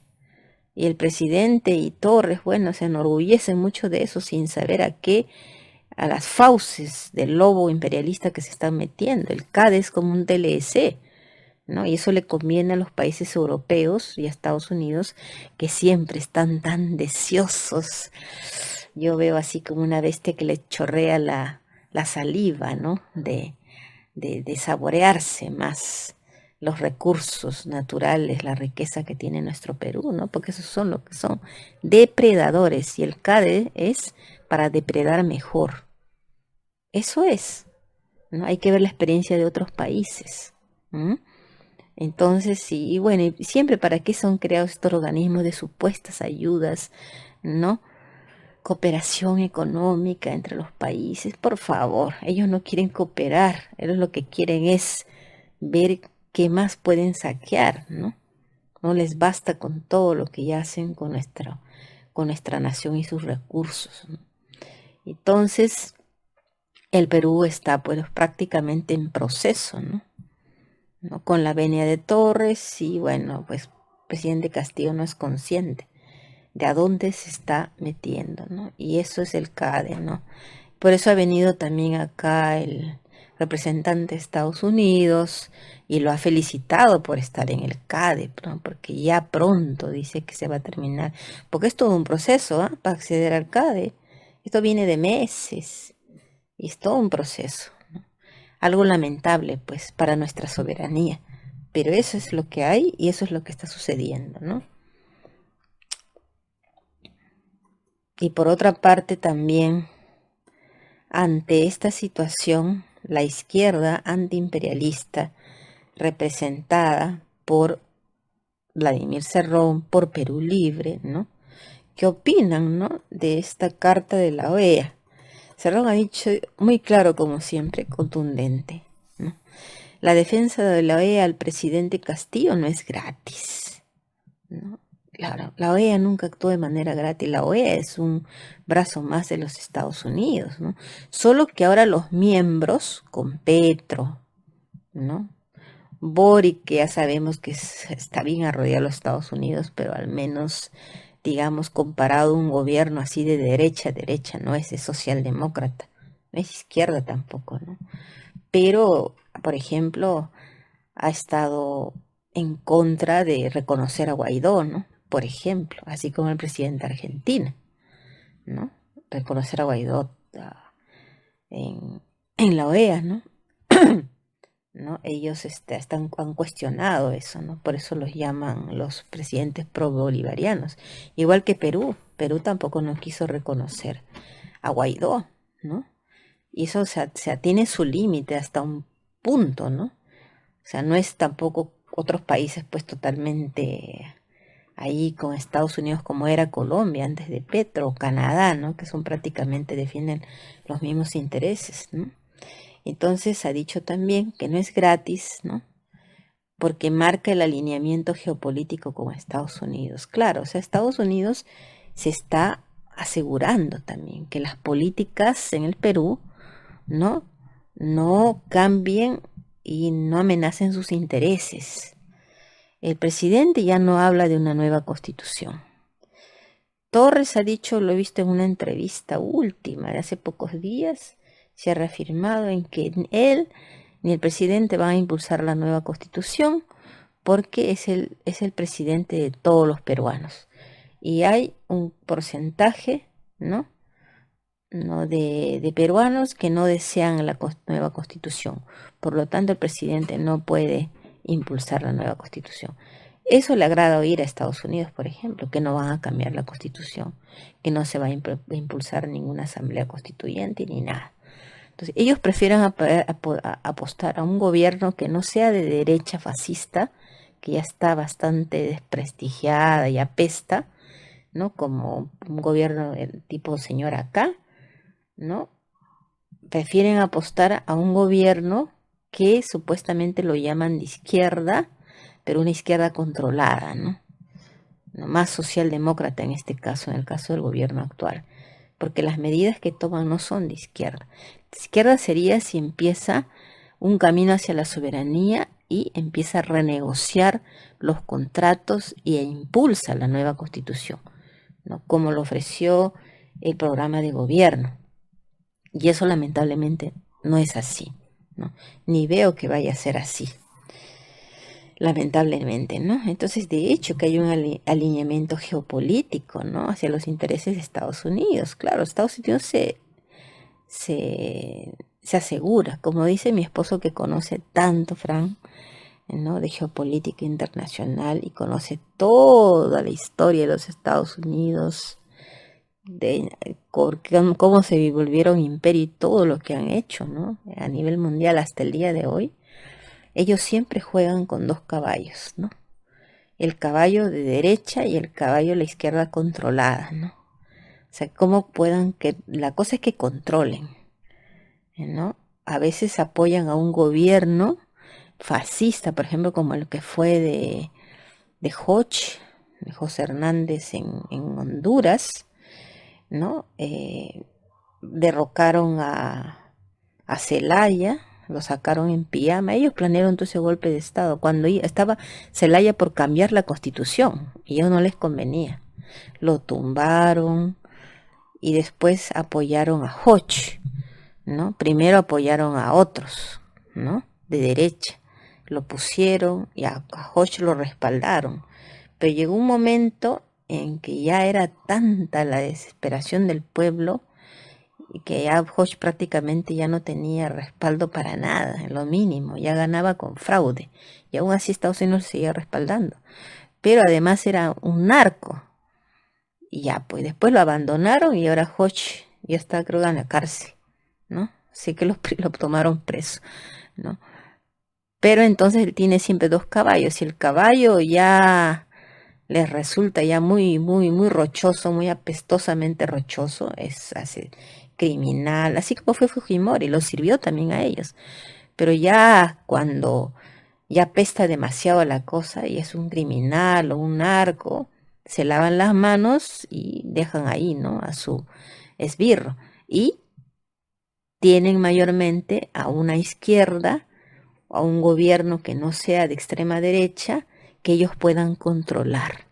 Y el presidente y Torres, bueno, se enorgullecen mucho de eso sin saber a las fauces del lobo imperialista que se están metiendo. El CADE es como un TLC, ¿no? Y eso le conviene a los países europeos y a Estados Unidos, que siempre están tan deseosos. Yo veo así como una bestia que le chorrea la saliva, ¿no? De saborearse más los recursos naturales, la riqueza que tiene nuestro Perú, ¿no? Porque esos son lo que son depredadores y el CADE es para depredar mejor. Eso es, ¿no? Hay que ver la experiencia de otros países. ¿Mm? Entonces, sí, y bueno, y siempre para qué son creados estos organismos de supuestas ayudas, ¿no? Cooperación económica entre los países, por favor, ellos no quieren cooperar, ellos lo que quieren es ver qué más pueden saquear, ¿no? No les basta con todo lo que ya hacen con nuestra nación y sus recursos, ¿no? Entonces, el Perú está pues prácticamente en proceso, ¿no? ¿No? Con la venia de Torres y bueno, pues el presidente Castillo no es consciente de a dónde se está metiendo, ¿no? Y eso es el CADE, ¿no? Por eso ha venido también acá el representante de Estados Unidos y lo ha felicitado por estar en el CADE, ¿no? Porque ya pronto dice que se va a terminar, porque es todo un proceso, ¿eh? Para acceder al CADE. Esto viene de meses y es todo un proceso. Algo lamentable, pues, para nuestra soberanía. Pero eso es lo que hay y eso es lo que está sucediendo, ¿no? Y por otra parte también, ante esta situación, la izquierda antiimperialista, representada por Vladimir Cerrón, por Perú Libre, ¿no? ¿Qué opinan, no? De esta carta de la OEA? Cerrón ha dicho muy claro, como siempre, contundente, ¿no? La defensa de la OEA al presidente Castillo no es gratis, ¿no? Claro, la OEA nunca actuó de manera gratis. La OEA es un brazo más de los Estados Unidos, ¿no? Solo que ahora los miembros, con Petro, ¿no? Boric, que ya sabemos que está bien arrodillado a los Estados Unidos, pero al menos, digamos, comparado a un gobierno así de derecha, no es de socialdemócrata, no es izquierda tampoco, ¿no? Pero, por ejemplo, ha estado en contra de reconocer a Guaidó, ¿no? Por ejemplo, así como el presidente de Argentina, ¿no? Reconocer a Guaidó en la OEA, ¿no? ¿No? Ellos han cuestionado eso, ¿no? Por eso los llaman los presidentes pro-bolivarianos. Igual que Perú. Perú tampoco no quiso reconocer a Guaidó, ¿no? Y eso tiene su límite hasta un punto, ¿no? O sea, no es tampoco otros países pues totalmente ahí con Estados Unidos como era Colombia antes de Petro, o Canadá, ¿no? Que son prácticamente defienden los mismos intereses, ¿no? Entonces ha dicho también que no es gratis, ¿no? Porque marca el alineamiento geopolítico con Estados Unidos. Claro, o sea, Estados Unidos se está asegurando también que las políticas en el Perú, ¿no? No cambien y no amenacen sus intereses. El presidente ya no habla de una nueva constitución. Torres ha dicho, lo he visto en una entrevista última de hace pocos días, se ha reafirmado en que él ni el presidente van a impulsar la nueva constitución porque es el presidente de todos los peruanos. Y hay un porcentaje, ¿no? ¿no? de peruanos que no desean la nueva constitución. Por lo tanto, el presidente no puede impulsar la nueva constitución. Eso le agrada oír a Estados Unidos, por ejemplo, que no van a cambiar la constitución, que no se va a impulsar ninguna asamblea constituyente ni nada. Entonces, ellos prefieren apostar a un gobierno que no sea de derecha fascista, que ya está bastante desprestigiada y apesta, ¿no? Como un gobierno tipo señor acá, ¿no? Prefieren apostar a un gobierno que supuestamente lo llaman de izquierda, pero una izquierda controlada, ¿no? Más socialdemócrata en este caso, en el caso del gobierno actual, porque las medidas que toman no son de izquierda. De izquierda sería si empieza un camino hacia la soberanía y empieza a renegociar los contratos e impulsa la nueva constitución, ¿no? Como lo ofreció el programa de gobierno. Y eso lamentablemente no es así, ¿no? Ni veo que vaya a ser así, lamentablemente, ¿no? Entonces, de hecho, que hay un alineamiento geopolítico, ¿no? Hacia los intereses de Estados Unidos. Claro, Estados Unidos se asegura, como dice mi esposo que conoce tanto, Fran, ¿no? De geopolítica internacional y conoce toda la historia de los Estados Unidos, de cómo se volvieron imperio y todo lo que han hecho, ¿no? A nivel mundial hasta el día de hoy. Ellos siempre juegan con dos caballos, ¿no? El caballo de derecha y el caballo de la izquierda controlada, ¿no? O sea, cómo puedan que la cosa es que controlen, ¿no? A veces apoyan a un gobierno fascista, por ejemplo, como el que fue de Hoch, de José Hernández en Honduras, ¿no? Derrocaron a Zelaya, lo sacaron en pijama. Ellos planearon todo ese golpe de Estado cuando estaba Zelaya por cambiar la constitución y a ellos no les convenía. Lo tumbaron y después apoyaron a Hoch, ¿no? Primero apoyaron a otros, ¿no? De derecha. Lo pusieron y a Hoch lo respaldaron. Pero llegó un momento en que ya era tanta la desesperación del pueblo y que ya Hodge prácticamente ya no tenía respaldo para nada, en lo mínimo, ya ganaba con fraude. Y aún así Estados Unidos seguía respaldando. Pero además era un narco. Y ya, pues después lo abandonaron y ahora Hodge ya está, creo, en la cárcel, ¿no? Así que lo tomaron preso, ¿no? Pero entonces él tiene siempre dos caballos. Y el caballo ya les resulta ya muy, muy, muy rochoso, muy apestosamente rochoso, es así, criminal, así como fue Fujimori, lo sirvió también a ellos. Pero ya cuando ya apesta demasiado la cosa y es un criminal o un narco, se lavan las manos y dejan ahí, ¿no? A su esbirro. Y tienen mayormente a una izquierda, a un gobierno que no sea de extrema derecha, que ellos puedan controlar.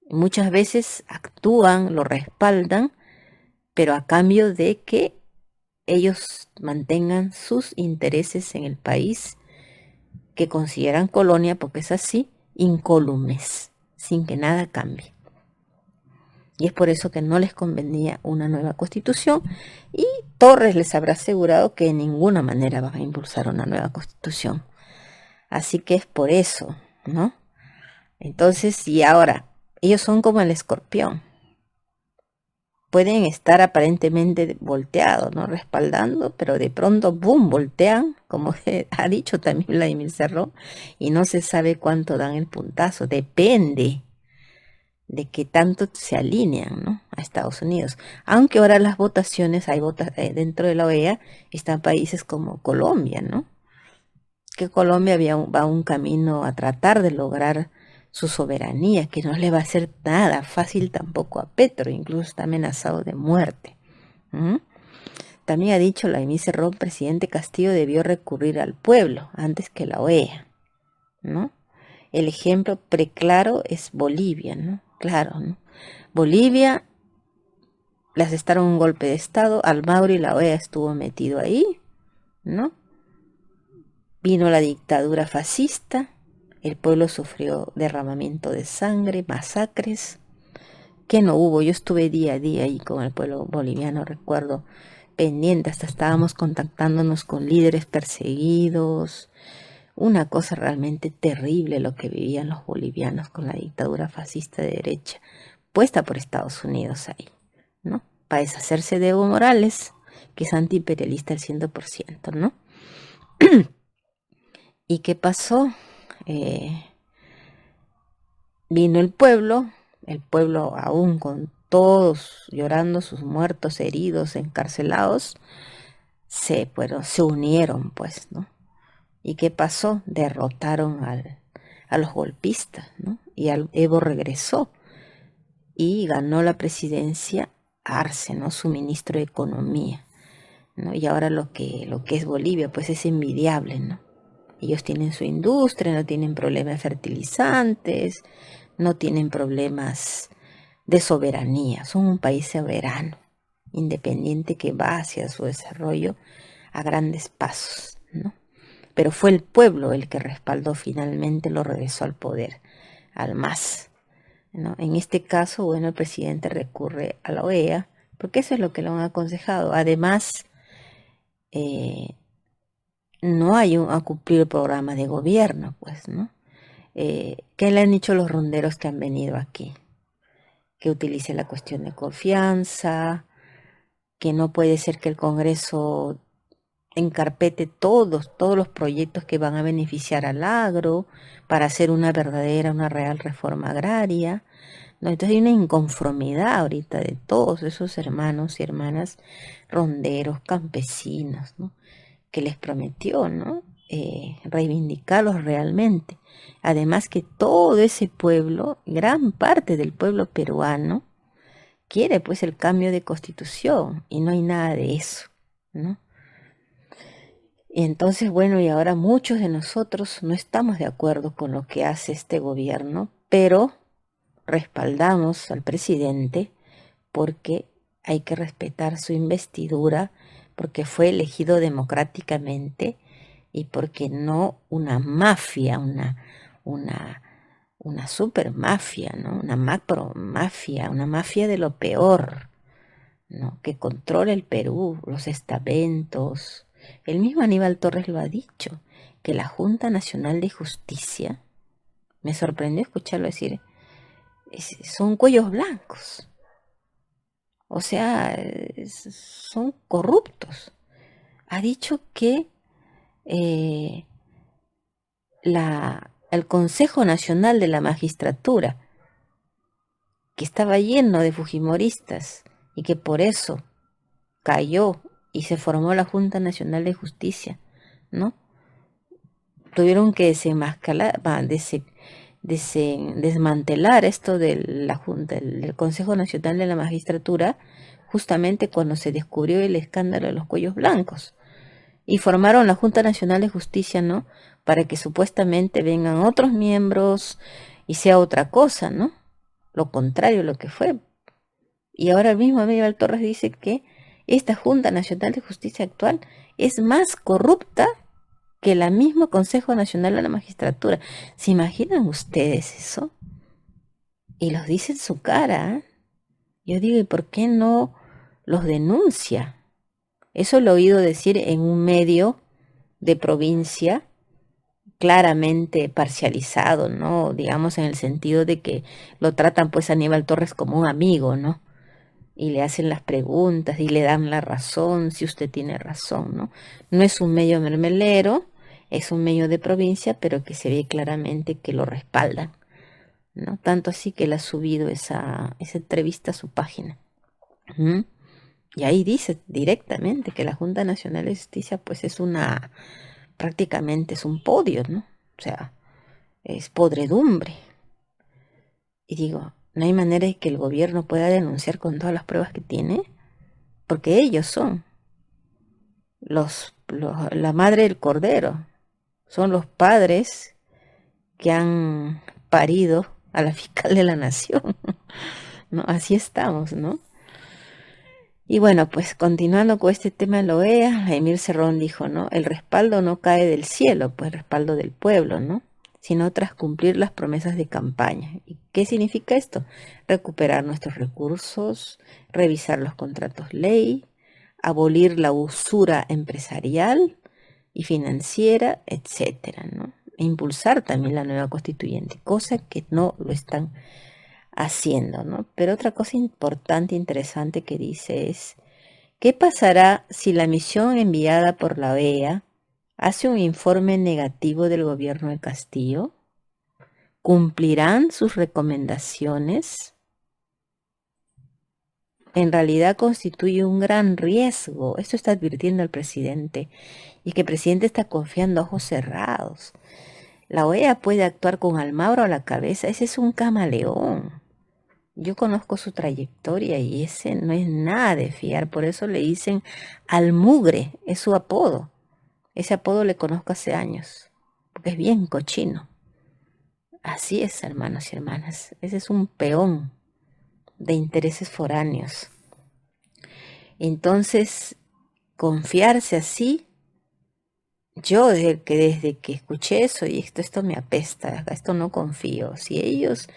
Muchas veces actúan, lo respaldan, pero a cambio de que ellos mantengan sus intereses en el país que consideran colonia, porque es así, incólumes, sin que nada cambie. Y es por eso que no les convenía una nueva constitución y Torres les habrá asegurado que de ninguna manera van a impulsar una nueva constitución. Así que es por eso, ¿no? Entonces, y ahora, ellos son como el escorpión. Pueden estar aparentemente volteados, ¿no? Respaldando, pero de pronto, ¡boom!, voltean, como ha dicho también Vladimir Cerrón, y no se sabe cuánto dan el puntazo. Depende de qué tanto se alinean, ¿no? A Estados Unidos. Aunque ahora las votaciones, dentro de la OEA, están países como Colombia, ¿no? Que Colombia va un camino a tratar de lograr su soberanía, que no le va a ser nada fácil tampoco a Petro, incluso está amenazado de muerte. ¿Mm? También ha dicho la Cerrón, presidente Castillo debió recurrir al pueblo antes que la OEA, ¿no? El ejemplo preclaro es Bolivia, ¿no? Claro, ¿no? Bolivia le asestaron un golpe de estado, Almagro y la OEA estuvo metido ahí, ¿no? Vino la dictadura fascista, el pueblo sufrió derramamiento de sangre, masacres, ¿Qué no hubo? Yo estuve día a día ahí con el pueblo boliviano, recuerdo, pendiente, hasta estábamos contactándonos con líderes perseguidos. Una cosa realmente terrible lo que vivían los bolivianos con la dictadura fascista de derecha, puesta por Estados Unidos ahí, ¿no? Para deshacerse de Evo Morales, que es antiimperialista al 100%, ¿no? ¿Y qué pasó? Vino el pueblo aún con todos llorando sus muertos, heridos, encarcelados, se unieron, pues, ¿no? ¿Y qué pasó? Derrotaron a los golpistas, ¿no? Y Evo regresó y ganó la presidencia Arce, ¿no? Su ministro de Economía, ¿no? Y ahora lo que es Bolivia, pues es envidiable, ¿no? Ellos tienen su industria, no tienen problemas de fertilizantes, no tienen problemas de soberanía, son un país soberano, independiente que va hacia su desarrollo a grandes pasos, ¿no? Pero fue el pueblo el que respaldó finalmente, lo regresó al poder, al MAS, ¿no? En este caso, bueno, el presidente recurre a la OEA, porque eso es lo que le han aconsejado. Además, no hay a cumplir el programa de gobierno, pues, ¿no? ¿Qué le han dicho los ronderos que han venido aquí? Que utilice la cuestión de confianza, que no puede ser que el Congreso encarpete todos los proyectos que van a beneficiar al agro para hacer una verdadera, una real reforma agraria, ¿no? Entonces hay una inconformidad ahorita de todos esos hermanos y hermanas ronderos, campesinos, ¿no? Que les prometió, ¿no? Reivindicarlos realmente. Además que todo ese pueblo, gran parte del pueblo peruano, quiere pues el cambio de constitución y no hay nada de eso, ¿no? Y entonces, bueno, y ahora muchos de nosotros no estamos de acuerdo con lo que hace este gobierno, pero respaldamos al presidente porque hay que respetar su investidura, porque fue elegido democráticamente y porque no una mafia, una super mafia, ¿no? Una macro mafia, una mafia de lo peor, ¿no? Que controla el Perú, los estamentos. El mismo Aníbal Torres lo ha dicho, que la Junta Nacional de Justicia, me sorprendió escucharlo decir, son cuellos blancos. O sea, son corruptos. Ha dicho que el Consejo Nacional de la Magistratura, que estaba lleno de fujimoristas y que por eso cayó y se formó la Junta Nacional de Justicia, ¿no? Tuvieron que desmantelar esto de la Junta, del Consejo Nacional de la Magistratura, justamente cuando se descubrió el escándalo de los cuellos blancos. Y formaron la Junta Nacional de Justicia, ¿no? Para que supuestamente vengan otros miembros y sea otra cosa, ¿no? Lo contrario, lo que fue. Y ahora el mismo Aníbal Torres dice que esta Junta Nacional de Justicia actual es más corrupta que el mismo Consejo Nacional de la Magistratura. ¿Se imaginan ustedes eso? Y los dice en su cara, ¿eh? Yo digo, ¿y por qué no los denuncia? Eso lo he oído decir en un medio de provincia claramente parcializado, ¿no? Digamos en el sentido de que lo tratan pues a Aníbal Torres como un amigo, ¿no? Y le hacen las preguntas y le dan la razón, si usted tiene razón, ¿no? No es un medio mermelero, es un medio de provincia, pero que se ve claramente que lo respaldan, ¿no? Tanto así que él ha subido esa entrevista a su página. ¿Mm? Y ahí dice directamente que la Junta Nacional de Justicia pues es prácticamente es un podio, ¿no? O sea, es podredumbre. Y digo, no hay manera de que el gobierno pueda denunciar con todas las pruebas que tiene, porque ellos son la madre del cordero, son los padres que han parido a la fiscal de la nación, ¿no? Así estamos, ¿no? Y bueno, pues continuando con este tema de la OEA, Emir Cerrón dijo, ¿no? El respaldo no cae del cielo, pues respaldo del pueblo, ¿no? Sino tras cumplir las promesas de campaña. Y ¿Qué significa esto? Recuperar nuestros recursos, revisar los contratos ley, abolir la usura empresarial y financiera, etcétera, ¿no? E impulsar también la nueva constituyente, cosa que no lo están haciendo, ¿no? Pero otra cosa importante, interesante que dice es, ¿qué pasará si la misión enviada por la OEA hace un informe negativo del gobierno de Castillo? ¿Cumplirán sus recomendaciones? En realidad constituye un gran riesgo. Esto está advirtiendo el presidente. Y que el presidente está confiando a ojos cerrados. La OEA puede actuar con Almagro a la cabeza. Ese es un camaleón. Yo conozco su trayectoria y ese no es nada de fiar. Por eso le dicen Almugre. Es su apodo. Ese apodo le conozco hace años. Porque es bien cochino. Así es, hermanos y hermanas. Ese es un peón de intereses foráneos. Entonces, confiarse así, yo desde que escuché eso y esto me apesta, esto no confío. Si ellos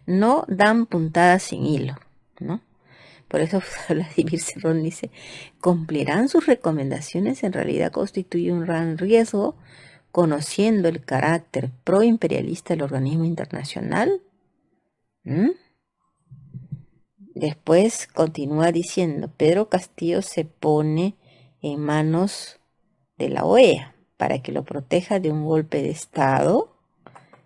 no dan puntadas sin hilo, ¿no? Por eso Vladimir Cerrón dice, ¿cumplirán sus recomendaciones? En realidad constituye un gran riesgo, conociendo el carácter proimperialista del organismo internacional. Después continúa diciendo, Pedro Castillo se pone en manos de la OEA para que lo proteja de un golpe de Estado.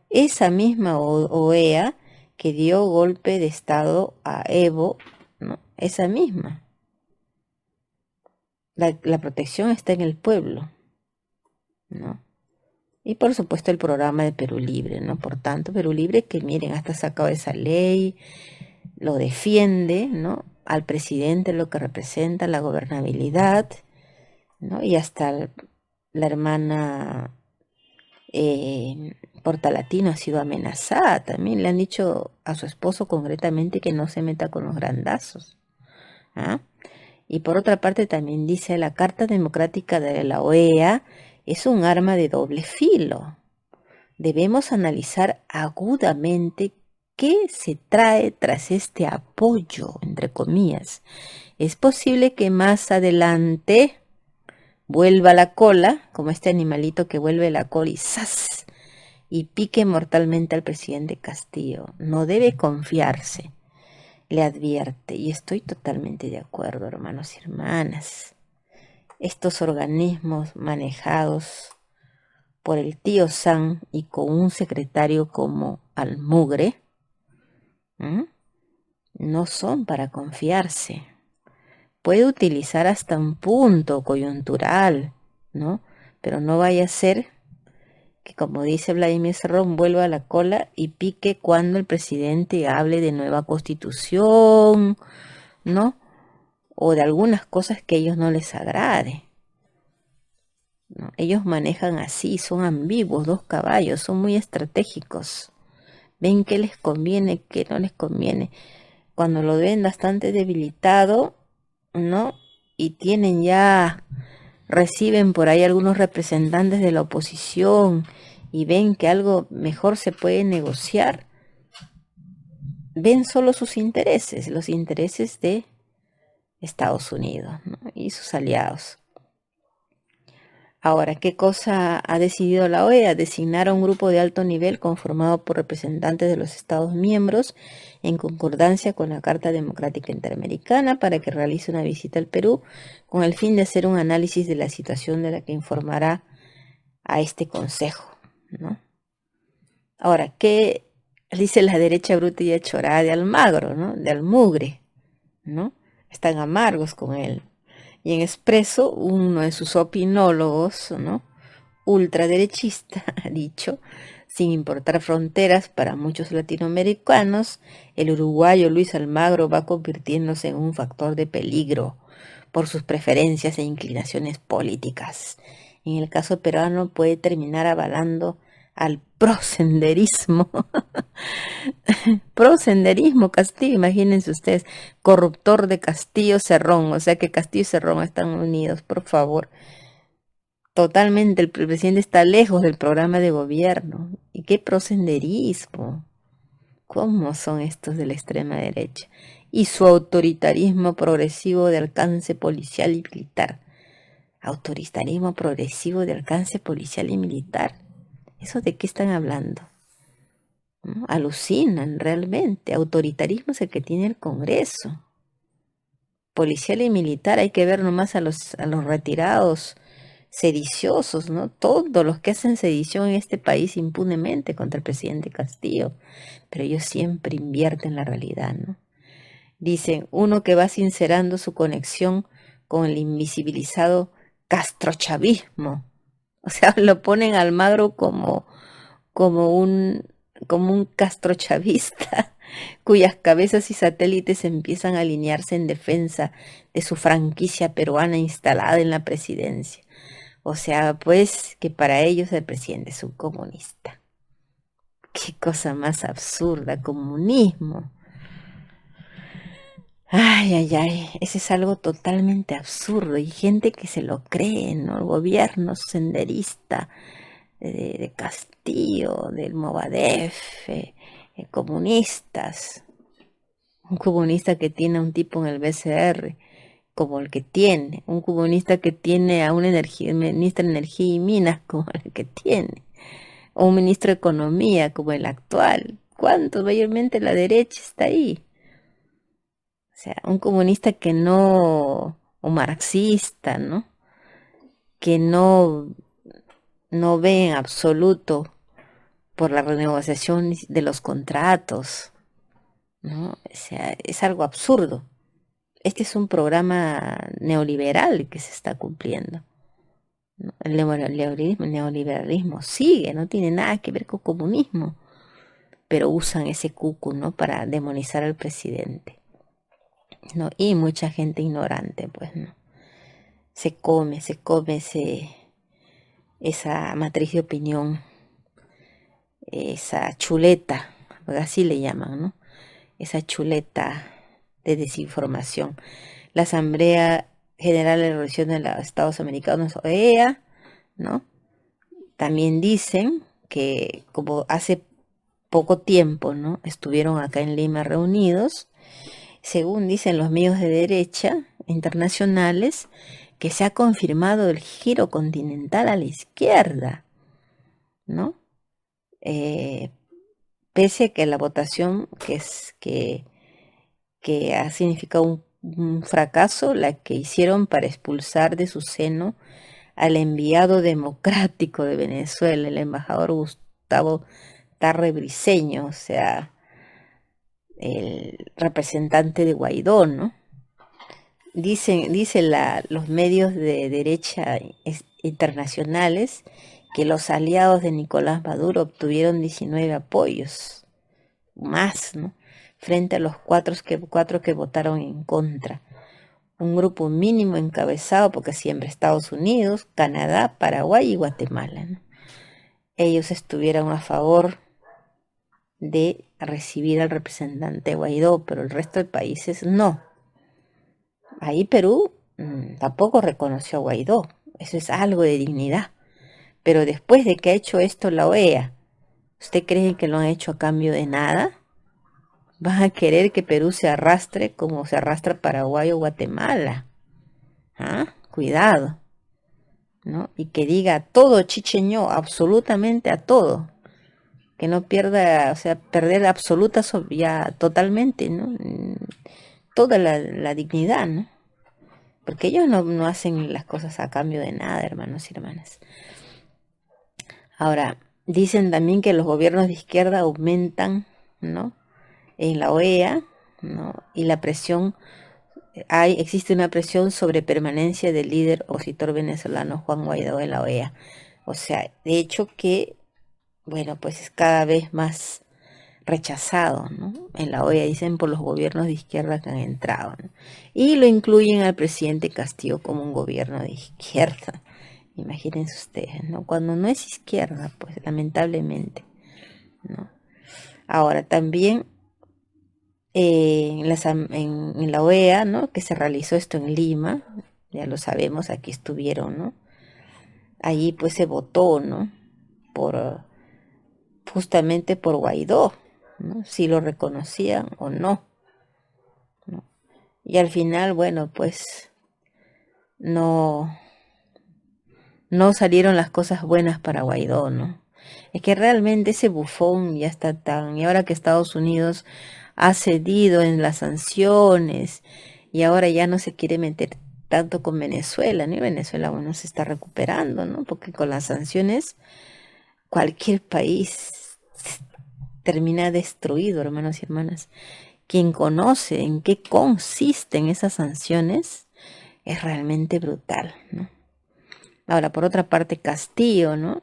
Esa misma OEA que dio golpe de Estado a Evo, ¿no? Esa misma. La protección está en el pueblo, ¿no? Y por supuesto el programa de Perú Libre, ¿no? Por tanto, Perú Libre que miren, hasta sacado esa ley, lo defiende, ¿no? Al presidente, lo que representa la gobernabilidad, ¿no? Y hasta la hermana Portalatino ha sido amenazada también. Le han dicho a su esposo concretamente que no se meta con los grandazos. ¿Ah? Y por otra parte también dice la Carta Democrática de la OEA es un arma de doble filo. Debemos analizar agudamente qué se trae tras este apoyo, entre comillas. Es posible que más adelante vuelva la cola, como este animalito que vuelve la cola y ¡zas! Y pique mortalmente al presidente Castillo. No debe confiarse, le advierte. Y estoy totalmente de acuerdo, hermanos y hermanas. Estos organismos manejados por el tío San y con un secretario como Almugre, no son para confiarse. Puede utilizar hasta un punto coyuntural, ¿no? Pero no vaya a ser que, como dice Vladimir Cerrón, vuelva a la cola y pique cuando el presidente hable de nueva constitución, ¿no? O de algunas cosas que a ellos no les agrade, ¿no? Ellos manejan así, son ambiguos, dos caballos, son muy estratégicos. Ven qué les conviene, qué no les conviene. Cuando lo ven bastante debilitado, ¿no? Y tienen ya, reciben por ahí algunos representantes de la oposición y ven que algo mejor se puede negociar, ven solo sus intereses, los intereses de Estados Unidos, ¿no? Y sus aliados. Ahora, ¿qué cosa ha decidido la OEA? Designar a un grupo de alto nivel conformado por representantes de los Estados miembros en concordancia con la Carta Democrática Interamericana para que realice una visita al Perú con el fin de hacer un análisis de la situación de la que informará a este consejo, ¿no? Ahora, ¿qué dice la derecha bruta y achorada de Almagro, ¿no? De Almugre, ¿no? Están amargos con él. Y en Expreso, uno de sus opinólogos, ¿no? Ultraderechista, ha dicho, sin importar fronteras para muchos latinoamericanos, el uruguayo Luis Almagro va convirtiéndose en un factor de peligro por sus preferencias e inclinaciones políticas. En el caso peruano puede terminar avalando al prosenderismo. Prosenderismo, Castillo, imagínense ustedes, corruptor de Castillo Cerrón, o sea que Castillo y Cerrón están unidos, por favor. Totalmente, el presidente está lejos del programa de gobierno. ¿Y qué prosenderismo? ¿Cómo son estos de la extrema derecha? Y su autoritarismo progresivo de alcance policial y militar. Autoritarismo progresivo de alcance policial y militar. ¿Eso de qué están hablando? ¿No? Alucinan realmente. Autoritarismo es el que tiene el Congreso. Policial y militar, hay que ver nomás a los retirados sediciosos, ¿no? Todos los que hacen sedición en este país impunemente contra el presidente Castillo. Pero ellos siempre invierten la realidad, ¿no? Dicen, uno que va sincerando su conexión con el invisibilizado castrochavismo. O sea, lo ponen a Almagro como un, como un castrochavista cuyas cabezas y satélites empiezan a alinearse en defensa de su franquicia peruana instalada en la presidencia. O sea, pues que para ellos el presidente es un comunista. Qué cosa más absurda, comunismo. Ay, ay, ay, ese es algo totalmente absurdo y gente que se lo cree, ¿no? El gobierno senderista de Castillo, del Movadef, comunistas, un comunista que tiene a un tipo en el BCR como el que tiene, un comunista que tiene a un ministro de Energía y Minas como el que tiene, o un ministro de Economía como el actual. ¿Cuánto mayormente la derecha está ahí? O sea, un comunista que no, o marxista, ¿no? Que no ve en absoluto por la renegociación de los contratos, ¿no? O sea, es algo absurdo. Este es un programa neoliberal que se está cumpliendo, ¿no? El neoliberalismo sigue, no tiene nada que ver con comunismo, pero usan ese cuco, ¿no? Para demonizar al presidente, ¿no? Y mucha gente ignorante, pues, ¿no? Se come esa matriz de opinión, esa chuleta, así le llaman, ¿no? Esa chuleta de desinformación. La Asamblea General de la Organización de los Estados Americanos, OEA, ¿no? También dicen que como hace poco tiempo, ¿no? Estuvieron acá en Lima reunidos, según dicen los medios de derecha internacionales, que se ha confirmado el giro continental a la izquierda, ¿no? Pese a que la votación que ha significado un fracaso, la que hicieron para expulsar de su seno al enviado democrático de Venezuela, el embajador Gustavo Tarre Briceño, o sea, el representante de Guaidó, ¿no? Dicen los medios de derecha internacionales que los aliados de Nicolás Maduro obtuvieron 19 apoyos, más, ¿no? Frente a los cuatro que votaron en contra. Un grupo mínimo encabezado, porque siempre Estados Unidos, Canadá, Paraguay y Guatemala, ¿no? Ellos estuvieron a favor de recibir al representante Guaidó, pero el resto de países no. Ahí Perú tampoco reconoció a Guaidó. Eso es algo de dignidad. Pero después de que ha hecho esto la OEA, ¿usted cree que lo han hecho a cambio de nada? ¿Van a querer que Perú se arrastre como se arrastra Paraguay o Guatemala? ¿Ah? Cuidado, ¿no? Y que diga todo chicheño, absolutamente a todo. Que no pierda, o sea, perder absoluta ya totalmente, ¿no? Toda la dignidad, ¿no? Porque ellos no hacen las cosas a cambio de nada, hermanos y hermanas. Ahora, dicen también que los gobiernos de izquierda aumentan, ¿no? En la OEA, ¿no? Y la presión, existe una presión sobre permanencia del líder opositor venezolano Juan Guaidó en la OEA. O sea, de hecho que, bueno, pues es cada vez más rechazado, ¿no? En la OEA dicen por los gobiernos de izquierda que han entrado, ¿no? Y lo incluyen al presidente Castillo como un gobierno de izquierda. Imagínense ustedes, ¿no? Cuando no es izquierda, pues lamentablemente, ¿no? Ahora también en la OEA, ¿no? Que se realizó esto en Lima, ya lo sabemos, aquí estuvieron, ¿no? Allí pues se votó, ¿no? Por justamente por Guaidó, ¿no? Si lo reconocían o no, ¿no? Y al final, bueno, pues no, no salieron las cosas buenas para Guaidó, ¿no? Es que realmente ese bufón ya está tan... Y ahora que Estados Unidos ha cedido en las sanciones y ahora ya no se quiere meter tanto con Venezuela, ni Venezuela, bueno, se está recuperando, ¿no? Porque con las sanciones cualquier país termina destruido, hermanos y hermanas. Quien conoce en qué consisten esas sanciones es realmente brutal, ¿no? Ahora, por otra parte, Castillo, ¿no?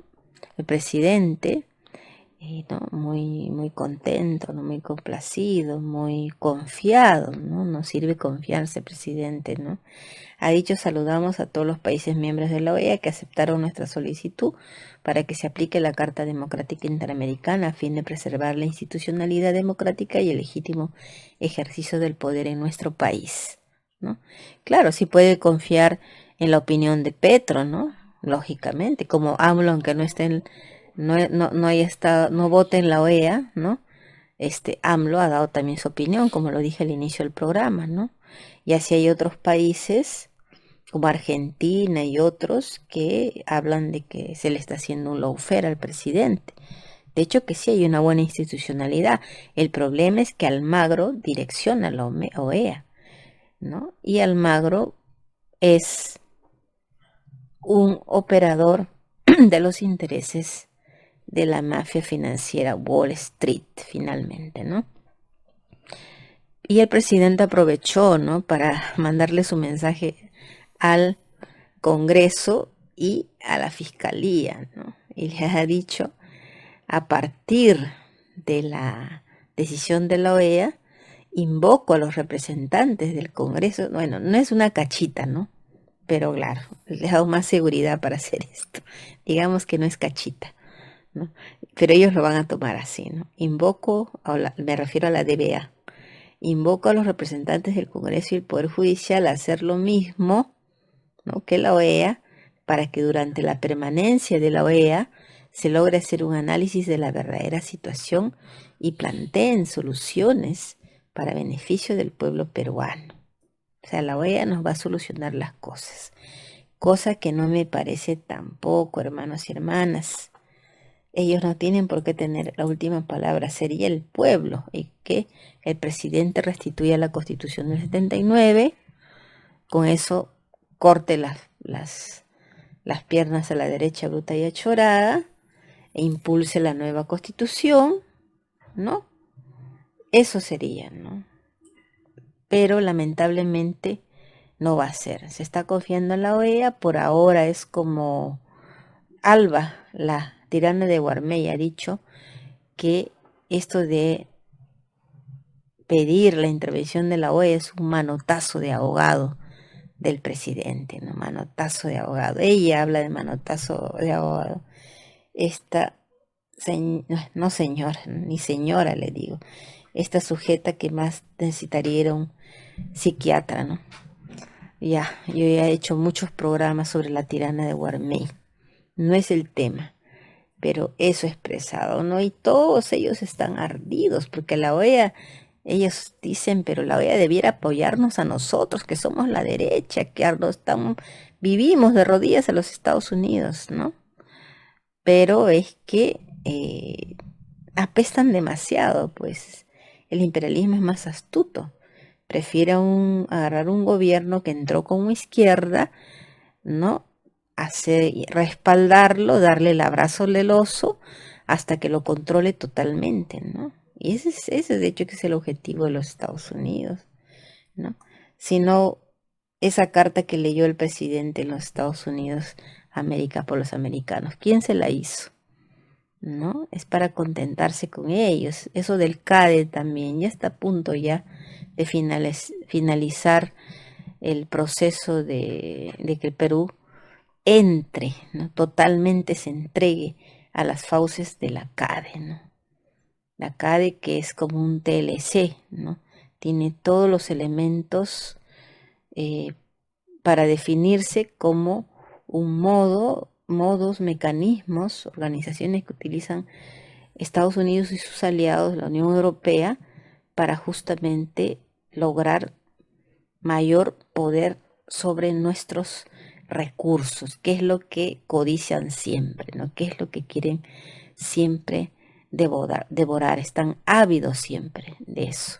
El presidente, ¿no? Muy contento, ¿no? Muy complacido, muy confiado, ¿no? No sirve confiarse, presidente, ¿no? Ha dicho: saludamos a todos los países miembros de la OEA que aceptaron nuestra solicitud para que se aplique la Carta Democrática Interamericana a fin de preservar la institucionalidad democrática y el legítimo ejercicio del poder en nuestro país, ¿no? Claro, sí puede confiar en la opinión de Petro, ¿no? Lógicamente, como AMLO, aunque no esté en, no haya estado, no vote en la OEA, ¿no? AMLO ha dado también su opinión, como lo dije al inicio del programa, ¿no? Y así hay otros países como Argentina y otros que hablan de que se le está haciendo un lawfare al presidente. De hecho que sí hay una buena institucionalidad. El problema es que Almagro direcciona la OEA, ¿no? Y Almagro es un operador de los intereses de la mafia financiera Wall Street, finalmente, ¿no? Y el presidente aprovechó, ¿no? Para mandarle su mensaje al Congreso y a la Fiscalía, ¿no? Y les ha dicho: a partir de la decisión de la OEA, invoco a los representantes del Congreso. Bueno, no es una cachita, ¿no? Pero claro, les ha dado más seguridad para hacer esto. Digamos que no es cachita, ¿no? Pero ellos lo van a tomar así, ¿no? Me refiero a la DBA, invoco a los representantes del Congreso y el Poder Judicial a hacer lo mismo, ¿no?, que la OEA, para que durante la permanencia de la OEA se logre hacer un análisis de la verdadera situación y planteen soluciones para beneficio del pueblo peruano. O sea, la OEA nos va a solucionar las cosas, cosa que no me parece tampoco, hermanos y hermanas. Ellos no tienen por qué tener la última palabra, sería el pueblo, y que el presidente restituya la Constitución del 79, con eso corte las piernas a la derecha bruta y achorada, e impulse la nueva Constitución, ¿no? Eso sería, ¿no? Pero lamentablemente no va a ser. Se está confiando en la OEA, por ahora es como Alba, la tirana de Guarmey, ha dicho que esto de pedir la intervención de la OEA es un manotazo de ahogado del presidente, ¿no? Manotazo de ahogado. Ella habla de manotazo de ahogado. Esta, no señora, ni señora le digo, esta sujeta que más necesitaría un psiquiatra, ¿no? Ya, yo ya he hecho muchos programas sobre la tirana de Guarmey. No es el tema, pero eso expresado, ¿no? Y todos ellos están ardidos porque la OEA, ellos dicen, pero la OEA debiera apoyarnos a nosotros, que somos la derecha, que vivimos de rodillas a los Estados Unidos, ¿no? Pero es que apestan demasiado, pues el imperialismo es más astuto. Prefiere agarrar un gobierno que entró como izquierda, ¿no? Respaldarlo, darle el abrazo del oso hasta que lo controle totalmente, ¿no? Y ese de hecho que es el objetivo de los Estados Unidos, ¿no? Si no, esa carta que leyó el presidente en los Estados Unidos, América por los americanos, ¿quién se la hizo? ¿No? Es para contentarse con ellos. Eso del CADE también, ya está a punto ya de finalizar el proceso de que el Perú entre, ¿no? Totalmente se entregue a las fauces de la CADE, ¿no? La CADE, que es como un TLC, ¿no? Tiene todos los elementos para definirse como un modos, mecanismos, organizaciones que utilizan Estados Unidos y sus aliados, la Unión Europea, para justamente lograr mayor poder sobre nuestros recursos, qué es lo que codician siempre, ¿no? ¿Qué es lo que quieren siempre devorar? Están ávidos siempre de eso,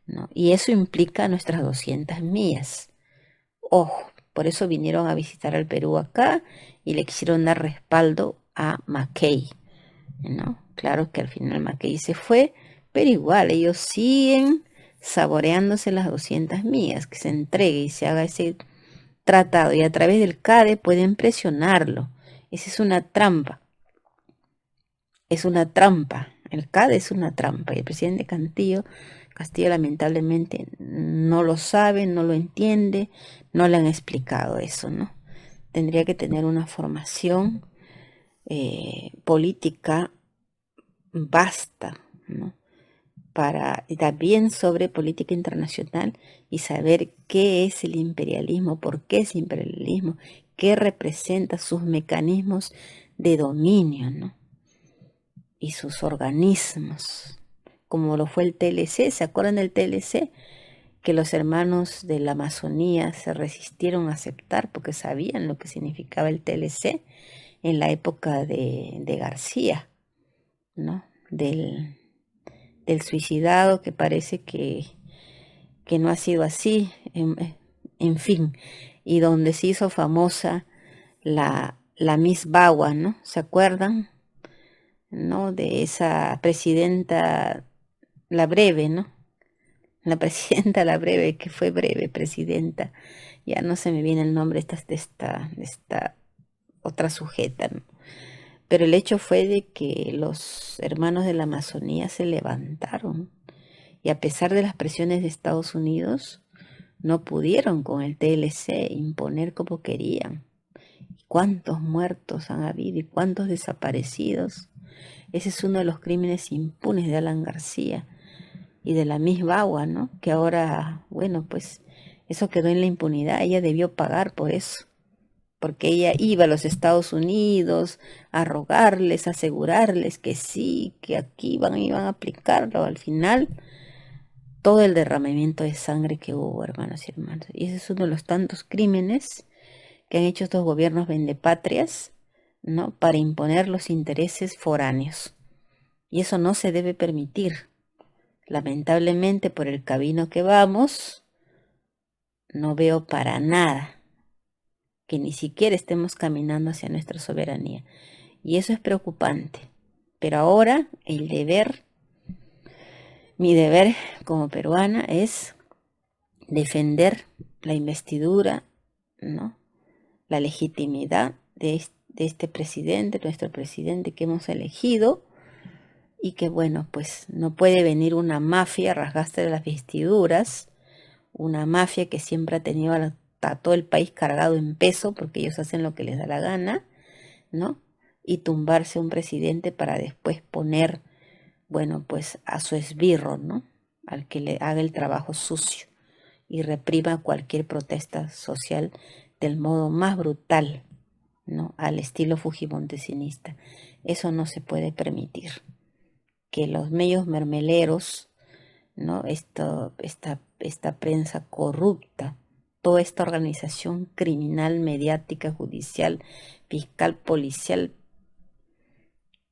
¿no? Y eso implica nuestras 200 millas. Ojo, por eso vinieron a visitar al Perú acá y le quisieron dar respaldo a McKay, ¿no? Claro que al final McKay se fue, pero igual ellos siguen saboreándose las 200 millas, que se entregue y se haga ese tratado y a través del CADE pueden presionarlo. Esa es una trampa, es una trampa. El CADE es una trampa y el presidente Castillo lamentablemente no lo sabe, no lo entiende, no le han explicado eso, ¿no? Tendría que tener una formación política vasta, ¿no? Para también sobre política internacional y saber qué es el imperialismo, por qué es imperialismo, qué representa sus mecanismos de dominio, ¿no? Y sus organismos, como lo fue el TLC. ¿Se acuerdan del TLC? Que los hermanos de la Amazonía se resistieron a aceptar porque sabían lo que significaba el TLC en la época de García, ¿no? Del suicidado, que parece que no ha sido así, en fin, y donde se hizo famosa la Miss Bagua, ¿no? ¿Se acuerdan? ¿No? De esa presidenta, la breve, ¿no? La presidenta, la breve, que fue breve presidenta, ya no se me viene el nombre de esta otra sujeta, ¿no? Pero el hecho fue de que los hermanos de la Amazonía se levantaron y a pesar de las presiones de Estados Unidos, no pudieron con el TLC imponer como querían. ¿Cuántos muertos han habido y cuántos desaparecidos? Ese es uno de los crímenes impunes de Alan García y de la Miss Bagua, ¿no? Que ahora, bueno, pues eso quedó en la impunidad. Ella debió pagar por eso, porque ella iba a los Estados Unidos a rogarles, a asegurarles que sí, que aquí iban a aplicarlo. Al final, todo el derramamiento de sangre que hubo, hermanos y hermanas. Y ese es uno de los tantos crímenes que han hecho estos gobiernos vendepatrias, ¿no? Para imponer los intereses foráneos. Y eso no se debe permitir. Lamentablemente, por el camino que vamos, no veo para nada que ni siquiera estemos caminando hacia nuestra soberanía. Y eso es preocupante. Pero ahora mi deber como peruana es defender la investidura, ¿no? La legitimidad de este presidente, nuestro presidente que hemos elegido, y que bueno, pues no puede venir una mafia a rasgarse de las vestiduras, una mafia que siempre ha tenido a todo el país cargado en peso porque ellos hacen lo que les da la gana, ¿no? Y tumbarse un presidente para después poner, bueno, pues a su esbirro, ¿no? Al que le haga el trabajo sucio y reprima cualquier protesta social del modo más brutal, ¿no? Al estilo fujimontesinista. Eso no se puede permitir. Que los medios mermeleros, ¿no? Esta prensa corrupta, toda esta organización criminal, mediática, judicial, fiscal, policial,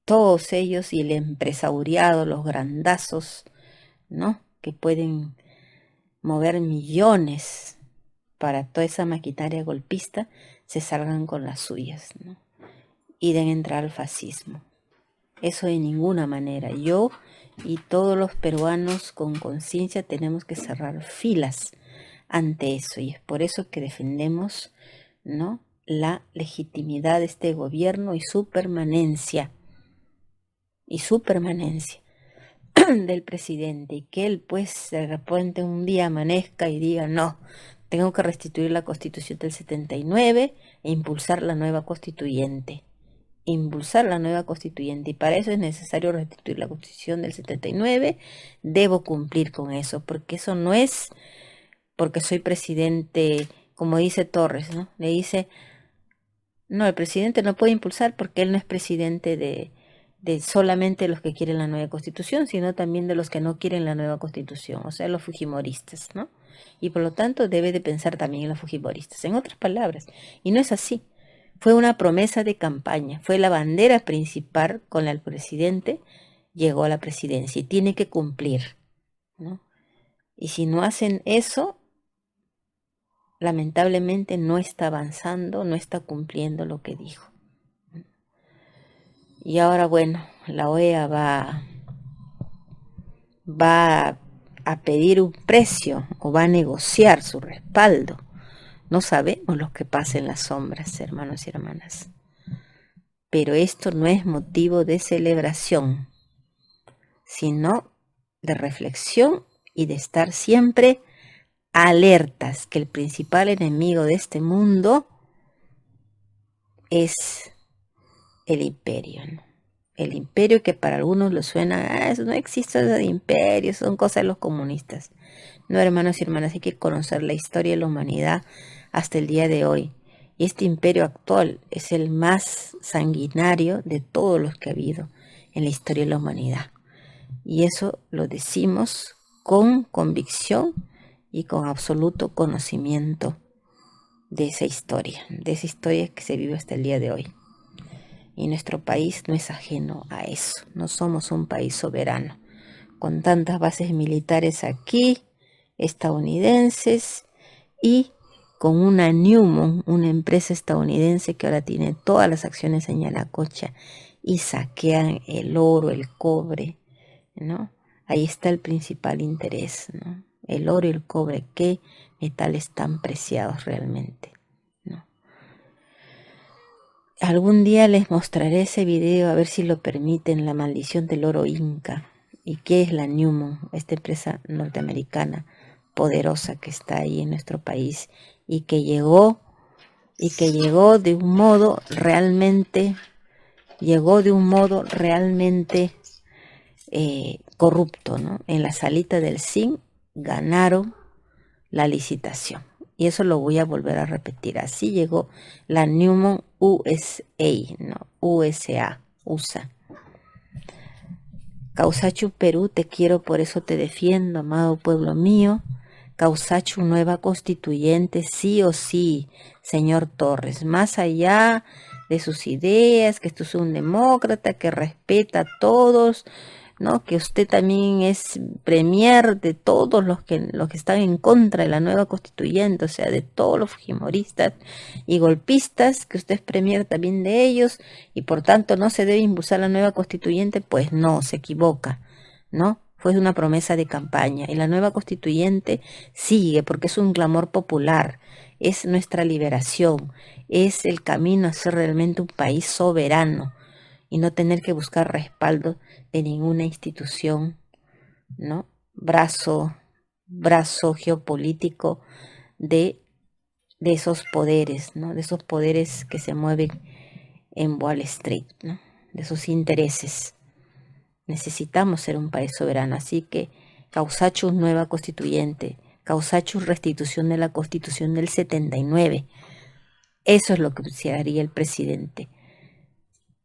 todos ellos y el empresariado, los grandazos, ¿no? Que pueden mover millones para toda esa maquinaria golpista, se salgan con las suyas, ¿no? Y den entrada al fascismo. Eso de ninguna manera. Yo y todos los peruanos con conciencia tenemos que cerrar filas ante eso. Y es por eso que defendemos, ¿no?, la legitimidad de este gobierno y su permanencia. Del presidente. Y que él pues de repente un día amanezca y diga, no, tengo que restituir la Constitución del 79 e impulsar la nueva constituyente. Y para eso es necesario restituir la Constitución del 79. Debo cumplir con eso, porque eso no es porque soy presidente, como dice Torres, ¿no? Le dice, no, el presidente no puede impulsar porque él no es presidente de solamente los que quieren la nueva constitución, sino también de los que no quieren la nueva constitución, o sea, los fujimoristas, ¿no? Y por lo tanto debe de pensar también en los fujimoristas, en otras palabras. Y no es así. Fue una promesa de campaña, fue la bandera principal con la el presidente llegó a la presidencia y tiene que cumplir, ¿no? Y si no hacen eso, lamentablemente no está avanzando, no está cumpliendo lo que dijo. Y ahora, bueno, la OEA va a pedir un precio o va a negociar su respaldo. No sabemos lo que pasa en las sombras, hermanos y hermanas. Pero esto no es motivo de celebración, sino de reflexión y de estar siempre alertas que el principal enemigo de este mundo es el imperio, ¿no? El imperio que para algunos le suena, eso no existe, eso de imperio, son cosas de los comunistas. No, hermanos y hermanas, hay que conocer la historia de la humanidad hasta el día de hoy. Y este imperio actual es el más sanguinario de todos los que ha habido en la historia de la humanidad. Y eso lo decimos con convicción y con absoluto conocimiento de esa historia que se vive hasta el día de hoy. Y nuestro país no es ajeno a eso. No somos un país soberano, con tantas bases militares aquí, estadounidenses, y con una Newmont, una empresa estadounidense que ahora tiene todas las acciones en Yanacocha y saquean el oro, el cobre, ¿no? Ahí está el principal interés, ¿no? El oro y el cobre, qué metales tan preciados realmente, ¿no? Algún día les mostraré ese video, a ver si lo permiten, la maldición del oro inca. ¿Y qué es la Newmont? Esta empresa norteamericana poderosa que está ahí en nuestro país y que llegó de un modo realmente, corrupto, ¿no? En la salita del zinc ganaron la licitación. Y eso lo voy a volver a repetir. Así llegó la Newmont USA, ¿no? USA. Causachu Perú, te quiero, por eso te defiendo, amado pueblo mío. Causachu nueva constituyente, sí o sí, señor Torres. Más allá de sus ideas, que esto es un demócrata, que respeta a todos, ¿no? Que usted también es premier de todos los que están en contra de la nueva constituyente, o sea, de todos los fujimoristas y golpistas, que usted es premier también de ellos, y por tanto no se debe impulsar la nueva constituyente. Pues no, se equivoca, ¿no? Fue una promesa de campaña y la nueva constituyente sigue porque es un clamor popular, es nuestra liberación, es el camino a ser realmente un país soberano y no tener que buscar respaldo de ninguna institución, ¿no? Brazo geopolítico de esos poderes, ¿no? De esos poderes que se mueven en Wall Street, ¿no? De esos intereses. Necesitamos ser un país soberano, así que Causachus nueva constituyente, Causachus restitución de la constitución del 79. Eso es lo que haría el presidente.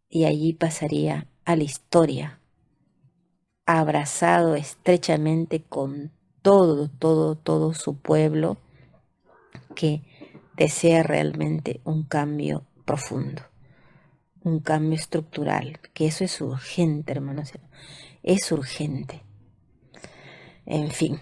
Y allí pasaría a la historia, abrazado estrechamente con todo su pueblo que desea realmente un cambio profundo, un cambio estructural, que eso es urgente, hermanos, es urgente. En fin,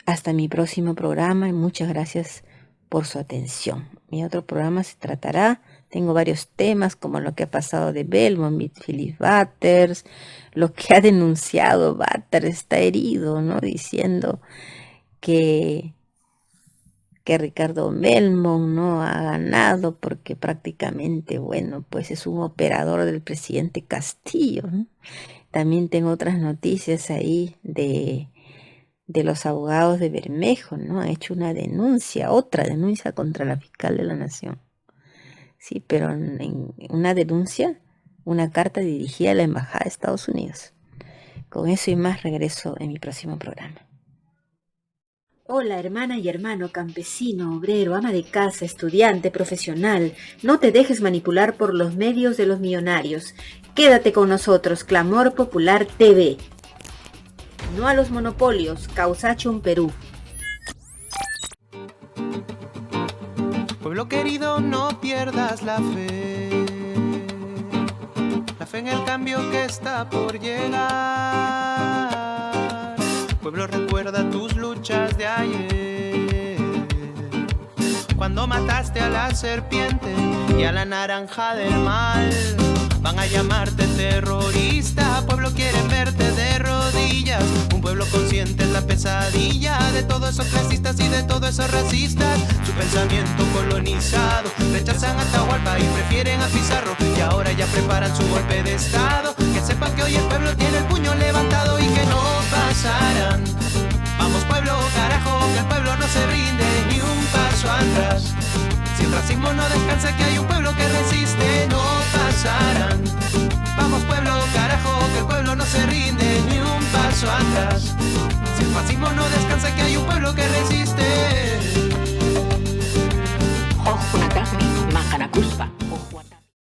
hasta mi próximo programa y muchas gracias por su atención. Mi otro programa se tratará, tengo varios temas como lo que ha pasado de Belmont, Philip Butters, lo que ha denunciado Butters, está herido, ¿no? Diciendo que Ricardo Belmont no ha ganado porque prácticamente, bueno, pues es un operador del presidente Castillo, ¿no? También tengo otras noticias ahí de los abogados de Bermejo, ¿no? Han hecho otra denuncia contra la fiscal de la Nación. Sí, pero en una denuncia, una carta dirigida a la Embajada de Estados Unidos. Con eso y más regreso en mi próximo programa. Hola, hermana y hermano, campesino, obrero, ama de casa, estudiante, profesional. No te dejes manipular por los medios de los millonarios. Quédate con nosotros, Clamor Popular TV. No a los monopolios, Causachum Perú. Pueblo querido, no pierdas la fe en el cambio que está por llegar. Pueblo, recuerda tus luchas de ayer, cuando mataste a la serpiente y a la naranja del mal. Van a llamarte terrorista, pueblo, quieren verte de rodillas. Un pueblo consciente es la pesadilla de todos esos clasistas y de todos esos racistas. Su pensamiento colonizado, rechazan a Atahualpa y prefieren a Pizarro, y ahora ya preparan su golpe de estado. Que sepan que hoy el pueblo tiene el puño levantado y que no pasarán. Vamos pueblo, carajo, que el pueblo no se rinde ni un paso atrás. Si el racismo no descansa, que hay un pueblo que resiste, no pasarán. Vamos pueblo, carajo, que el pueblo no se rinde ni un paso atrás. Si el fascismo no descansa, que hay un pueblo que resiste. Ojunakasmi, Macanacuspa.